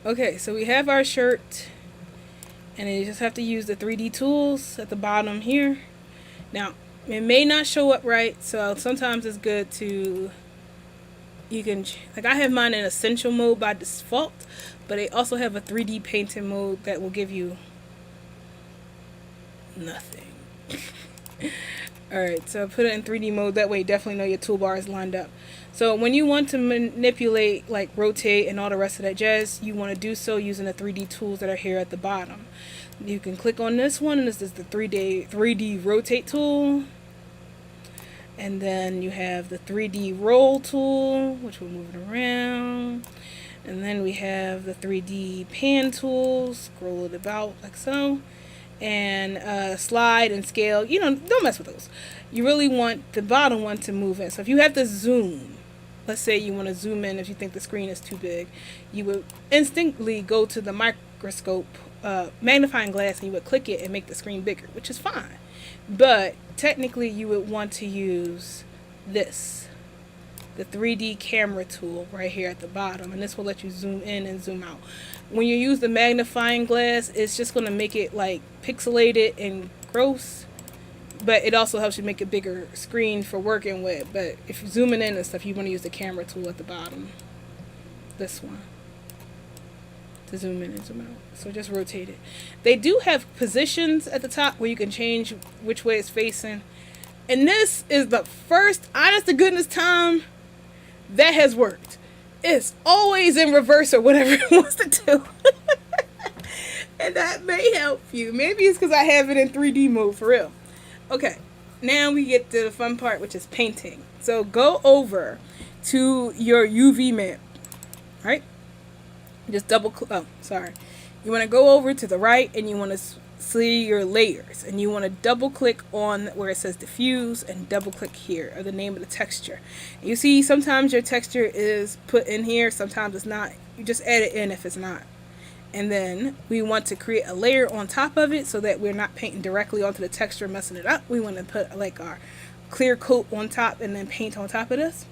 Speaker 1: Okay, so we have our shirt, and then you just have to use the 3D tools at the bottom here. Now, it may not show up right, so sometimes it's good to, you can, like I have mine in essential mode by default, but they also have a 3D painting mode that will give you nothing. Alright, so put it in 3D mode, that way you definitely know your toolbar is lined up. So when you want to manipulate, like rotate and all the rest of that jazz, you want to do so using the 3D tools that are here at the bottom. You can click on this one, and this is the 3D rotate tool. And then you have the 3D roll tool, which will move it around. And then we have the 3D pan tool, scroll it about like so. And slide and scale, you know, don't mess with those. You really want the bottom one to move in. So if you have to zoom, let's say you want to zoom in if you think the screen is too big, you would instinctively go to the microscope magnifying glass, and you would click it and make the screen bigger, which is fine. But technically you would want to use this, the 3D camera tool right here at the bottom, and this will let you zoom in and zoom out. When you use the magnifying glass, it's just going to make it like pixelated and gross, but it also helps you make a bigger screen for working with. But if you're zooming in and stuff, you want to use the camera tool at the bottom, this one, to zoom in and zoom out. So just rotate it. They do have positions at the top where you can change which way it's facing, and this is the first honest to goodness time that has worked. It's always in reverse or whatever it wants to do. And that may help you. Maybe it's because I have it in 3D mode for real. Okay, now we get to the fun part, which is painting. So go over to your UV map, right? Just double click. Oh, sorry. You want to go over to the right, and you want to see your layers, and you want to double click on where it says diffuse, and double click here, or the name of the texture. And you see sometimes your texture is put in here, sometimes it's not. You just add it in if it's not. And then we want to create a layer on top of it so that we're not painting directly onto the texture, messing it up. We want to put like our clear coat on top and then paint on top of this.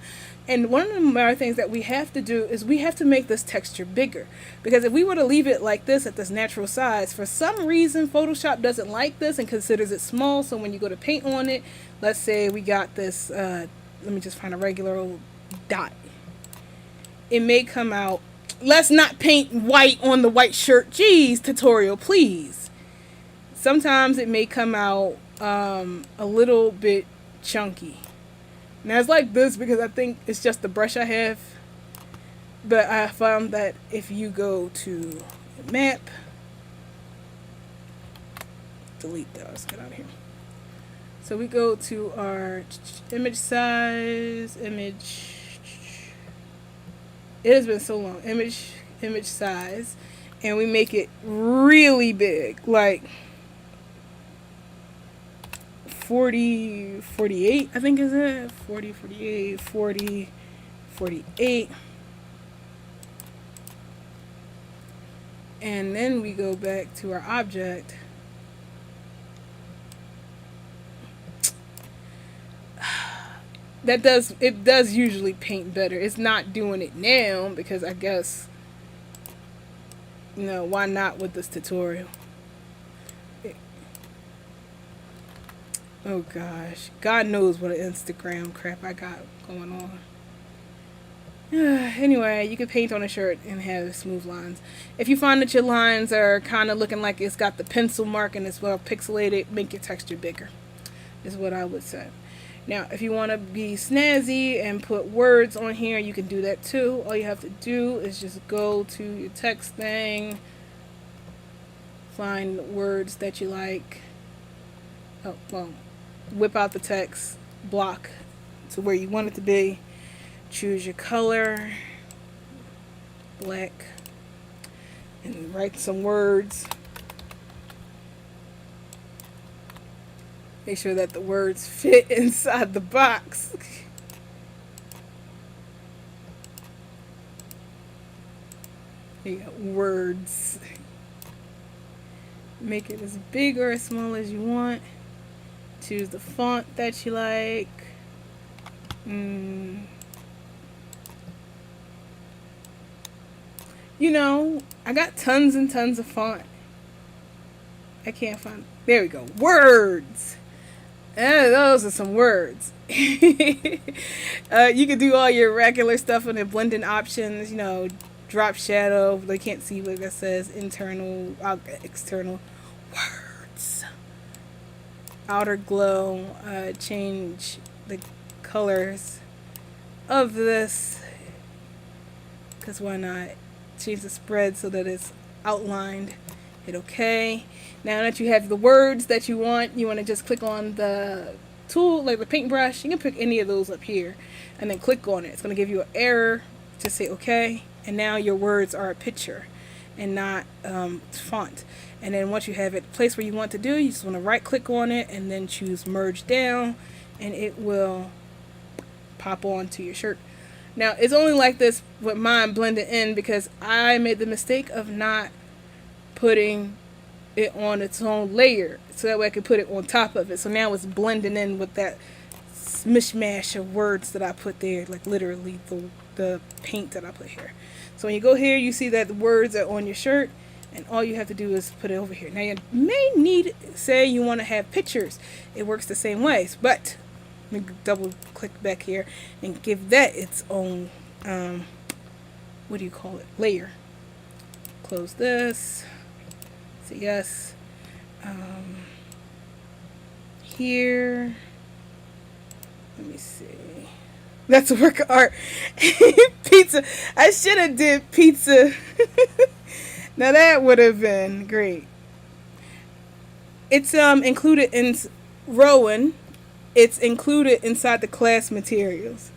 Speaker 1: And one of the other things that we have to do is we have to make this texture bigger, because if we were to leave it like this at this natural size, for some reason Photoshop doesn't like this and considers it small. So when you go to paint on it, let's say we got this, let me just find a regular old dot. It may come out, let's not paint white on the white shirt. Jeez, tutorial, please. Sometimes it may come out a little bit chunky. Now it's like this because I think it's just the brush I have, but I found that if you go to map, delete that, let's get out of here. So we go to our image size, image, it has been so long, image size, and we make it really big, like 40, 48, I think is it? 40, 48, 40, 48. And then we go back to our object. It does usually paint better. It's not doing it now because I guess, you know, why not with this tutorial? Oh gosh, God knows what an Instagram crap I got going on. Anyway, you can paint on a shirt and have smooth lines. If you find that your lines are kind of looking like it's got the pencil mark and it's well pixelated, make your texture bigger. is what I would say. Now, if you want to be snazzy and put words on here, you can do that too. All you have to do is just go to your text thing, find words that you like. Oh, well, whip out the text block to where you want it to be. Choose your color, black, and write some words. Make sure that the words fit inside the box. You got words. Make it as big or as small as you want. Choose the font that you like. You know, I got tons and tons of font. I can't find. There we go. Words. Those are some words. You can do all your regular stuff on the blending options. You know, drop shadow. They can't see what that says. Internal, external. Words. Outer glow. Change the colors of this. Because why not? Change the spread so that it's outlined. Hit OK. Now that you have the words that you want to just click on the tool, like the paintbrush. You can pick any of those up here and then click on it. It's going to give you an error. Just say OK. And now your words are a picture and not font. And then once you have it placed where you want to do, you just want to right click on it and then choose merge down, and it will pop onto your shirt. Now, it's only like this with mine blended in because I made the mistake of not putting it on its own layer so that way I could put it on top of it. So now it's blending in with that mishmash of words that I put there, like literally the paint that I put here. So when you go here, you see that the words are on your shirt, and all you have to do is put it over here. Now you may need, say you want to have pictures. It works the same ways, but let me double click back here and give that its own, what do you call it, layer. Close this. Say yes. Here. Let me see. That's a work of art. Pizza. I should have did pizza. Now that would have been great. It's included in Rowan. It's included inside the class materials.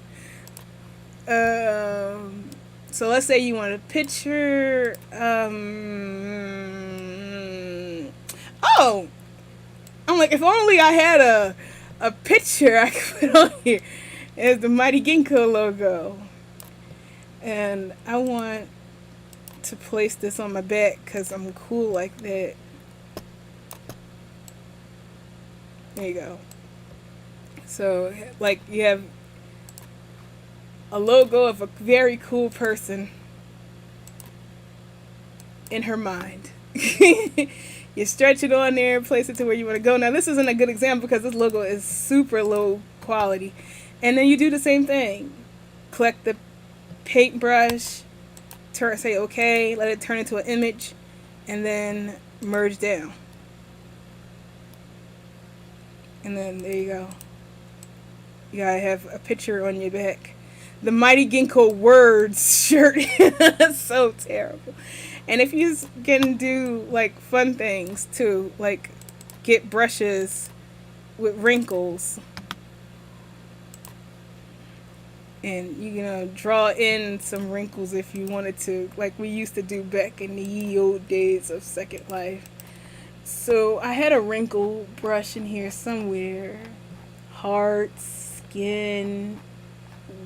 Speaker 1: So let's say you want a picture. Oh, I'm like, if only I had a picture I could put on here. It's the Mighty Ginkgo logo, and I want to place this on my back because I'm cool like that. There you go. So, like, you have a logo of a very cool person in her mind. You stretch it on there, place it to where you want to go. Now, this isn't a good example because this logo is super low quality. And then you do the same thing. Collect the paintbrush, say OK, let it turn into an image, and then merge down. And then there you go. You gotta have a picture on your back. The Mighty Ginkgo Words shirt. That's so terrible. And if you can do like fun things too, like get brushes with wrinkles, and you know, draw in some wrinkles if you wanted to, like we used to do back in the ye old days of Second Life. So I had a wrinkle brush in here somewhere. Hearts, skin,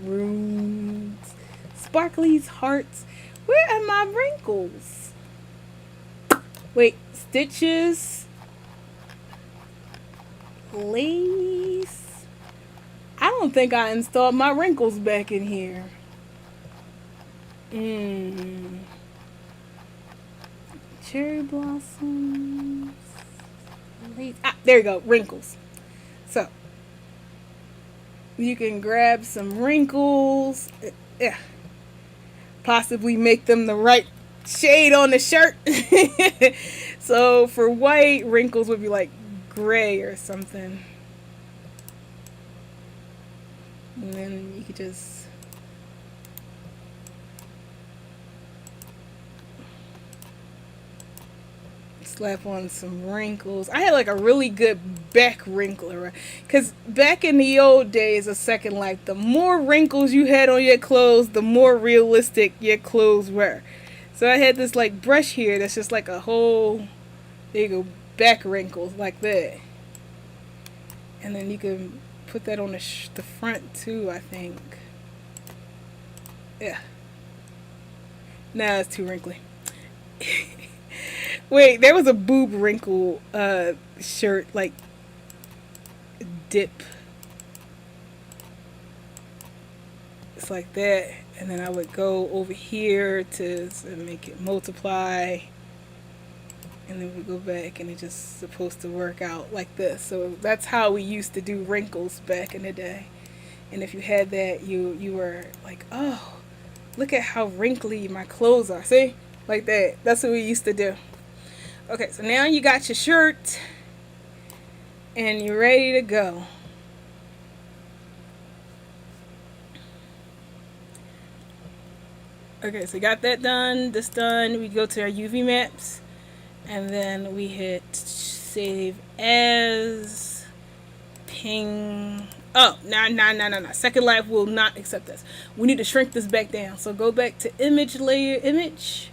Speaker 1: runes, sparklies, hearts. Where are my wrinkles? Wait, stitches, lace. I don't think I installed my wrinkles back in here. Cherry blossoms. Lace. There you go, wrinkles. So you can grab some wrinkles. Yeah. Possibly make them the right shade on the shirt. So for white, wrinkles would be like gray or something. And then you could just slap on some wrinkles. I had like a really good back wrinkler, because back in the old days of Second Life, the more wrinkles you had on your clothes, the more realistic your clothes were. So I had this like brush here that's just like a whole, there you go, back wrinkles like that. And then you can put that on the front too, I think. Yeah. Nah, it's too wrinkly. Wait, there was a boob wrinkle shirt, like dip. It's like that. And then I would go over here to make it multiply. And then we go back and it's just supposed to work out like this. So that's how we used to do wrinkles back in the day. And if you had that, you were like, oh, look at how wrinkly my clothes are. See? Like that. That's what we used to do. Okay, so now you got your shirt and you're ready to go. Okay, so we got that done, this done. We go to our UV maps and then we hit save as, ping. Oh, no. Second Life will not accept this. We need to shrink this back down. So go back to image layer, image,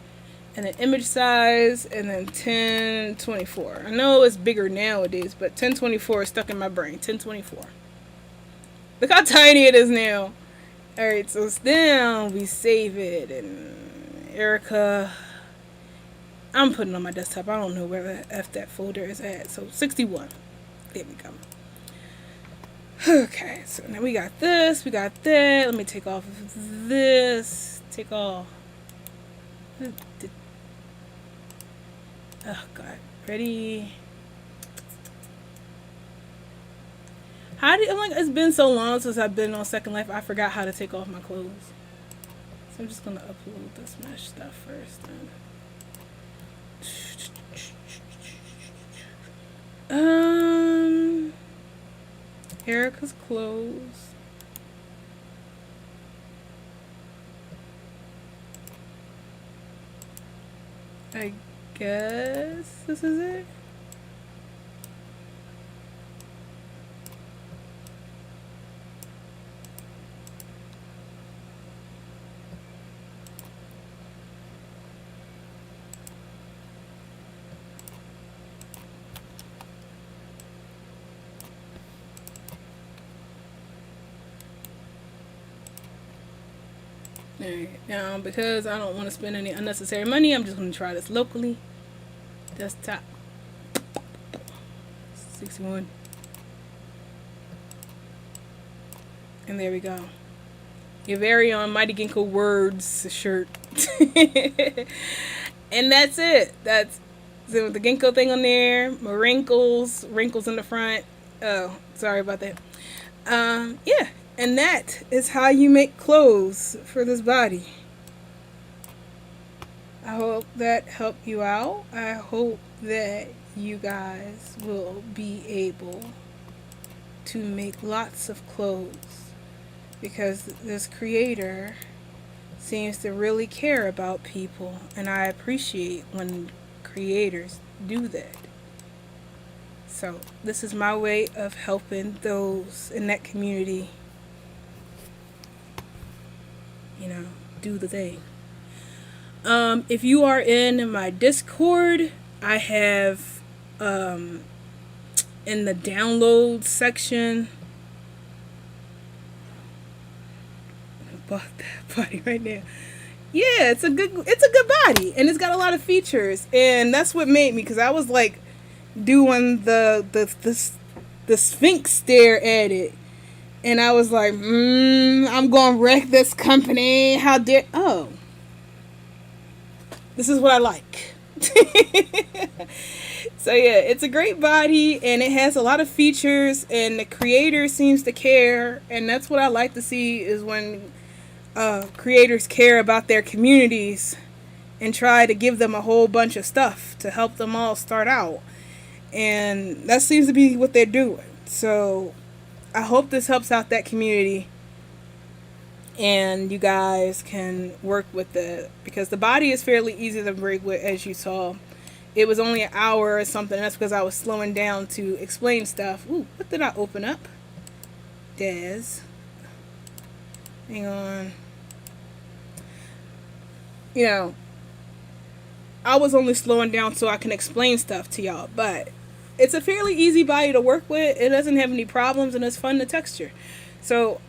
Speaker 1: and then image size, and then 1024. I know it's bigger nowadays, but 1024 is stuck in my brain. 1024. Look how tiny it is now. Alright, so it's down. We save it, and Erika, I'm putting it on my desktop. I don't know where the F that folder is at. So 61. There we go. Okay, so now we got this, we got that. Let me take off this. Take off. Oh god. Ready? I'm like, it's been so long since I've been on Second Life, I forgot how to take off my clothes. So I'm just gonna upload this mesh stuff first then. Erika's clothes. I guess this is it. Alright, now because I don't want to spend any unnecessary money, I'm just going to try this locally. Desktop. 61. And there we go. Your very own Mighty Ginkgo Words shirt. And that's it. That's it with the Ginkgo thing on there. My wrinkles in the front. Oh, sorry about that. Yeah. And that is how you make clothes for this body. I hope that helped you out. I hope that you guys will be able to make lots of clothes, because this creator seems to really care about people, and I appreciate when creators do that. So this is my way of helping those in that community, you know, do the thing. If you are in my Discord, I have in the download section, I bought that body right now. Yeah, it's a good body, and it's got a lot of features, and that's what made me, because I was like doing the Sphinx stare at it. And I was like, I'm going to wreck this company. How dare... Oh. This is what I like. So, yeah, it's a great body. And it has a lot of features. And the creator seems to care. And that's what I like to see, is when creators care about their communities and try to give them a whole bunch of stuff to help them all start out. And that seems to be what they're doing. So... I hope this helps out that community. and you guys can work with it, because the body is fairly easy to break with, as you saw. It was only an hour or something. That's because I was slowing down to explain stuff. Ooh, what did I open up? Des. Hang on. You know, I was only slowing down so I can explain stuff to y'all, but it's a fairly easy body to work with. It doesn't have any problems, and it's fun to texture. So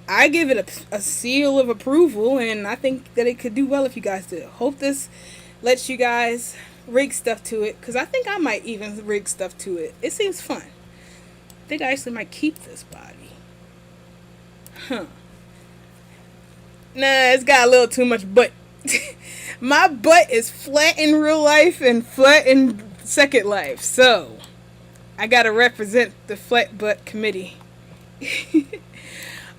Speaker 1: I give it a seal of approval, and I think that it could do well if you guys do. Hope this lets you guys rig stuff to it, because I think I might even rig stuff to it. It seems fun. I think I actually might keep this body. Huh. Nah, it's got a little too much butt. My butt is flat in real life and flat in Second Life, so I gotta represent the flat butt committee.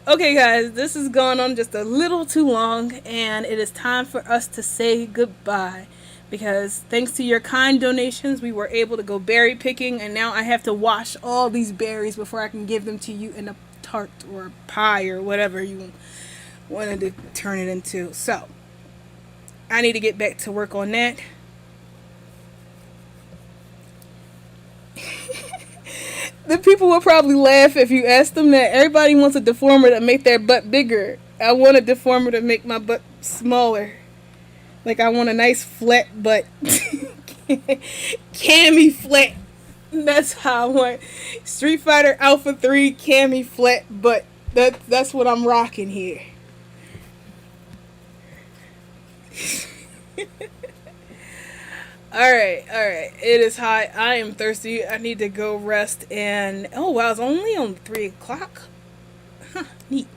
Speaker 1: Okay, guys, this is going on just a little too long, and it is time for us to say goodbye. Because thanks to your kind donations, we were able to go berry picking, and now I have to wash all these berries before I can give them to you in a tart or a pie or whatever you wanted to turn it into. So I need to get back to work on that. The people will probably laugh if you ask them that. Everybody wants a deformer to make their butt bigger. I want a deformer to make my butt smaller. Like, I want a nice flat butt. Cami flat. That's how I want. Street Fighter Alpha 3 cami flat butt. That's what I'm rocking here. Alright. It is hot. I am thirsty. I need to go rest. And, oh wow, it's only on 3 o'clock. Huh, neat.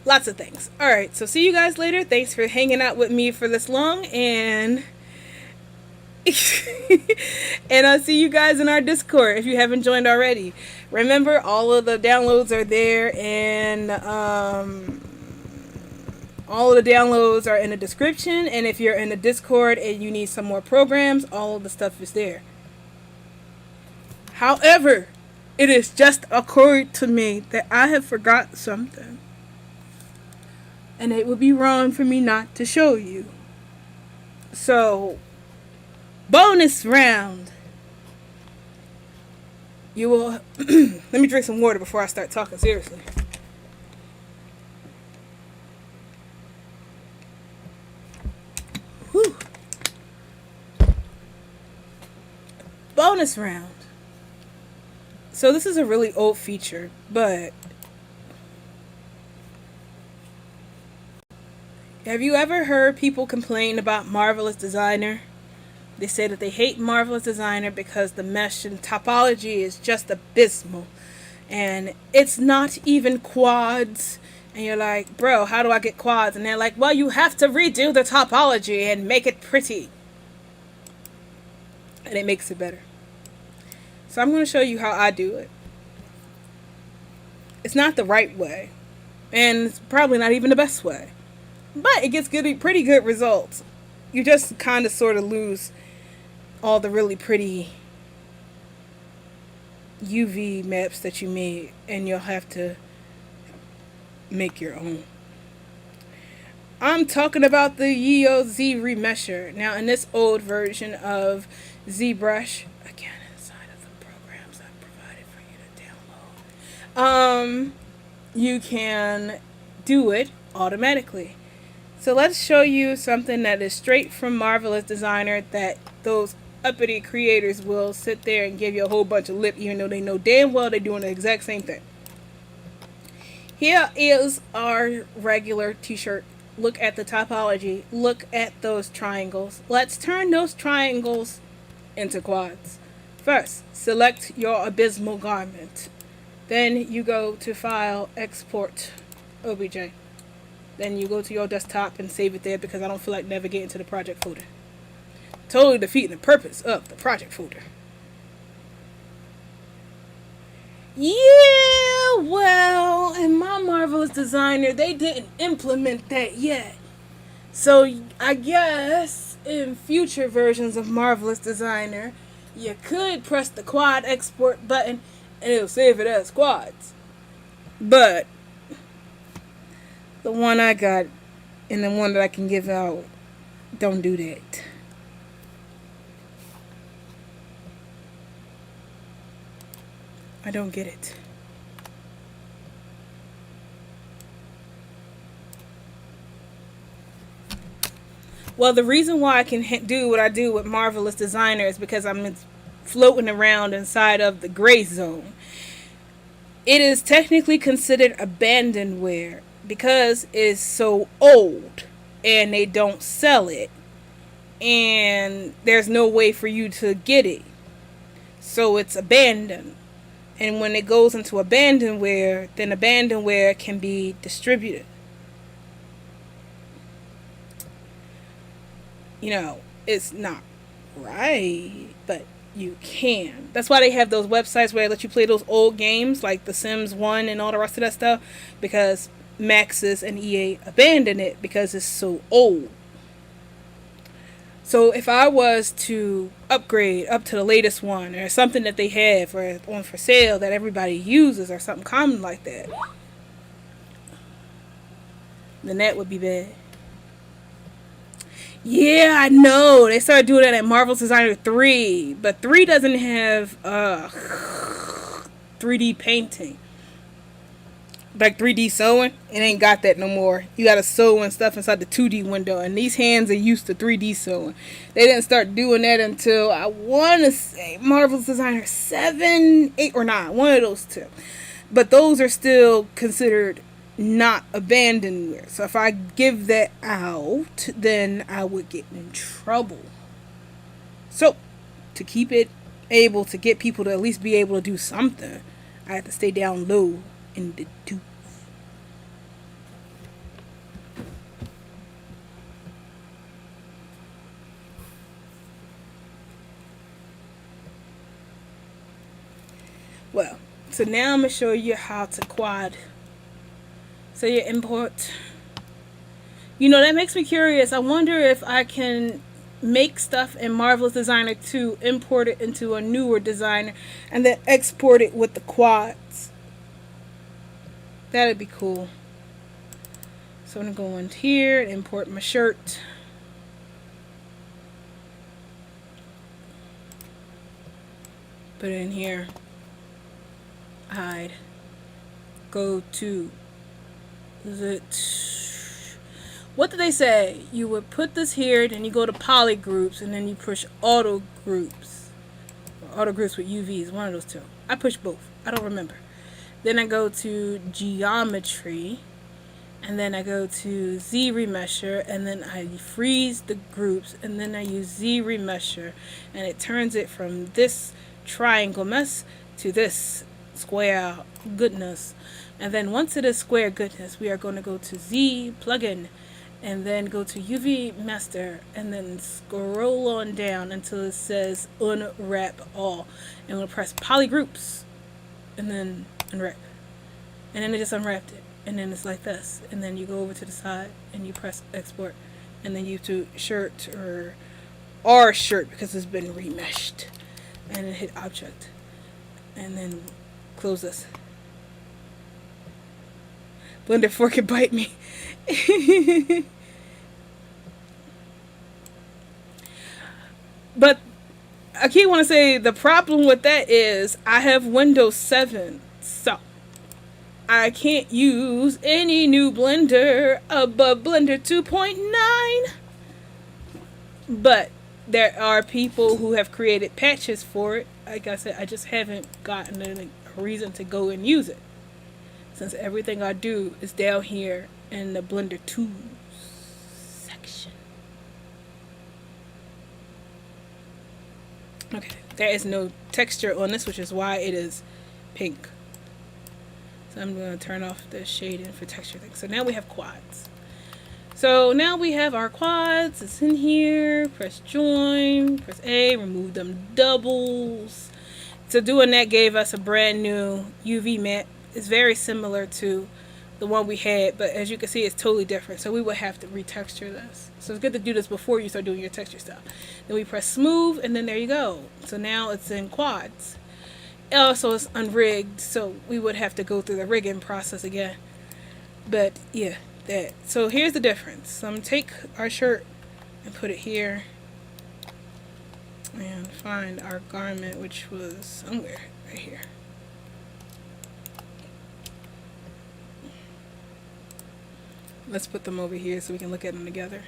Speaker 1: Lots of things. Alright, so see you guys later. Thanks for hanging out with me for this long. And and I'll see you guys in our Discord if you haven't joined already. Remember, all of the downloads are there, and all of the downloads are in the description. And if you're in the Discord and you need some more programs, all of the stuff is there. However, it is just occurred to me that I have forgot something. And it would be wrong for me not to show you. So, bonus round. You will... Let me drink some water before I start talking seriously. Whew. Bonus round. So this is a really old feature, but... have you ever heard people complain about Marvelous Designer? They say that they hate Marvelous Designer because the mesh and topology is just abysmal. And it's not even quads. And you're like, bro, how do I get quads? And they're like, well, you have to redo the topology and make it pretty. And it makes it better. So I'm going to show you how I do it. It's not the right way. And it's probably not even the best way. But it gets pretty good results. You just kind of sort of lose all the really pretty UV maps that you made, and you'll have to make your own. I'm talking about the ZRemesher. Now, in this old version of ZBrush, again, inside of the programs I provided for you to download, you can do it automatically. So let's show you something that is straight from Marvelous Designer that those uppity creators will sit there and give you a whole bunch of lip, even though they know damn well they're doing the exact same thing. Here is our regular t-shirt. Look at the topology. Look at those triangles. Let's turn those triangles into quads. First, select your abysmal garment. Then you go to File, Export, OBJ. Then you go to your desktop and save it there because I don't feel like navigating to the project folder. Totally defeating the purpose of the project folder. Yeah, well, in my Marvelous Designer, they didn't implement that yet. So I guess in future versions of Marvelous Designer, you could press the quad export button and it'll save it as quads. But The one I got and the one that I can give out don't do that. I don't get it. Well, the reason why I can do what I do with Marvelous Designer is because I'm floating around inside of the gray zone. It is technically considered abandonware because it's so old and they don't sell it. And there's no way for you to get it. So it's abandoned. And when it goes into abandonware, then abandonware can be distributed. You know, it's not right, but you can. That's why they have those websites where they let you play those old games like The Sims 1 and all the rest of that stuff, because Maxis and EA abandoned it because it's so old. So if I was to upgrade up to the latest one or something that they have or on for sale that everybody uses or something common like that, then that would be bad. Yeah, I know. They started doing that at Marvel's Designer 3. But 3 doesn't have 3D painting. Like 3D sewing. It ain't got that no more. You gotta sew and stuff inside the 2D window. And these hands are used to 3D sewing. They didn't start doing that until, I want to say, Marvel's Designer 7, 8, or 9. One of those two. But those are still considered not abandonware. So if I give that out, then I would get in trouble. So to keep it able to get people to at least be able to do something, I have to stay down low in the tooth. Well, so now I'm going to show you how to quad. So you import. You know, that makes me curious. I wonder if I can make stuff in Marvelous Designer 2, import it into a newer designer, and then export it with the quads. That'd be cool. So I'm going to go in here and import my shirt. Put it in here. Hide. Go to... What did they say? You would put this here, then you go to poly groups, and then you push auto groups. Or auto groups with UVs, one of those two. I push both. I don't remember. Then I go to geometry, and then I go to ZRemesher, and then I freeze the groups, and then I use ZRemesher, and it turns it from this triangle mess to this square goodness. And then once it is square goodness, we are going to go to Z plugin and then go to UV master and then scroll on down until it says unwrap all. And we'll press poly groups and then unwrap. And then it just unwrapped it. And then it's like this. And then you go over to the side and you press export. And then you do shirt or R shirt because it's been remeshed. And then hit object. And then close this. Blender fork can bite me. But I keep want to say the problem with that is I have Windows 7, so I can't use any new Blender above Blender 2.9. But there are people who have created patches for it. Like I said, I just haven't gotten a reason to go and use it, since everything I do is down here in the Blender Tools section. Okay, there is no texture on this, which is why it is pink. So I'm going to turn off the shading for texture things. So now we have quads. So now we have our quads. It's in here. Press join. Press A. Remove them doubles. So doing that gave us a brand new UV map. It's very similar to the one we had, but as you can see, it's totally different. So we would have to retexture this. So it's good to do this before you start doing your texture stuff. Then we press smooth, and then there you go. So now it's in quads. Also, it's unrigged, so we would have to go through the rigging process again. But yeah, that. So here's the difference. So I'm gonna take our shirt and put it here and find our garment, which was somewhere right here. Let's put them over here so we can look at them together.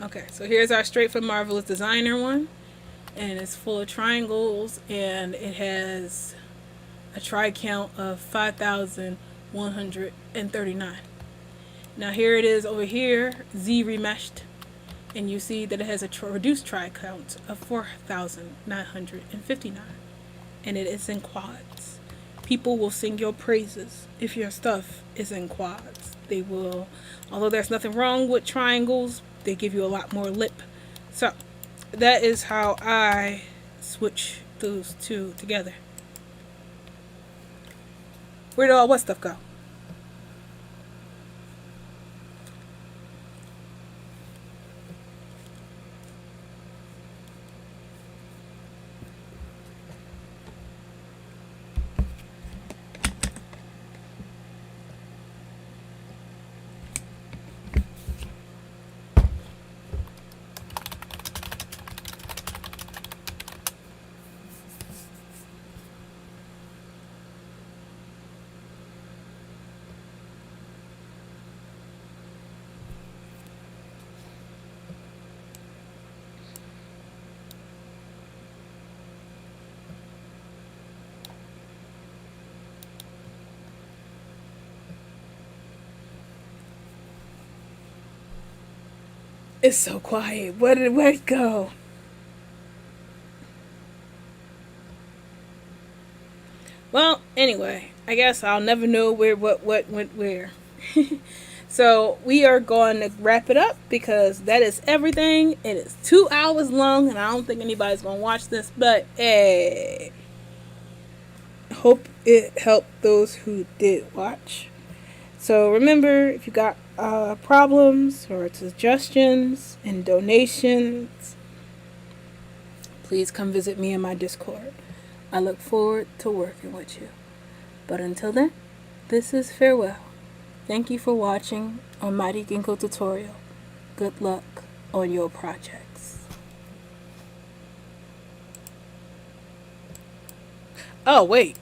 Speaker 1: Okay, so here's our Straight from Marvelous Designer one, and it's full of triangles, and it has a try count of 5,139. Now here it is over here, ZRemeshed, and you see that it has a reduced try count of 4,959, and it is in quads. People will sing your praises if your stuff is in quads. They will, although there's nothing wrong with triangles, they give you a lot more lip. So that is how I switch those two together. Where did all what stuff go? It's so quiet. Where'd it go? Well, anyway, I guess I'll never know what went where. So we are going to wrap it up because that is everything. It is 2 hours long, and I don't think anybody's going to watch this, but hey, hope it helped those who did watch. So remember, if you got problems or suggestions and donations, please come visit me in my Discord. I look forward to working with you. But until then, this is farewell. Thank you for watching on Mighty Ginkgo Tutorial. Good luck on your projects. Oh, wait.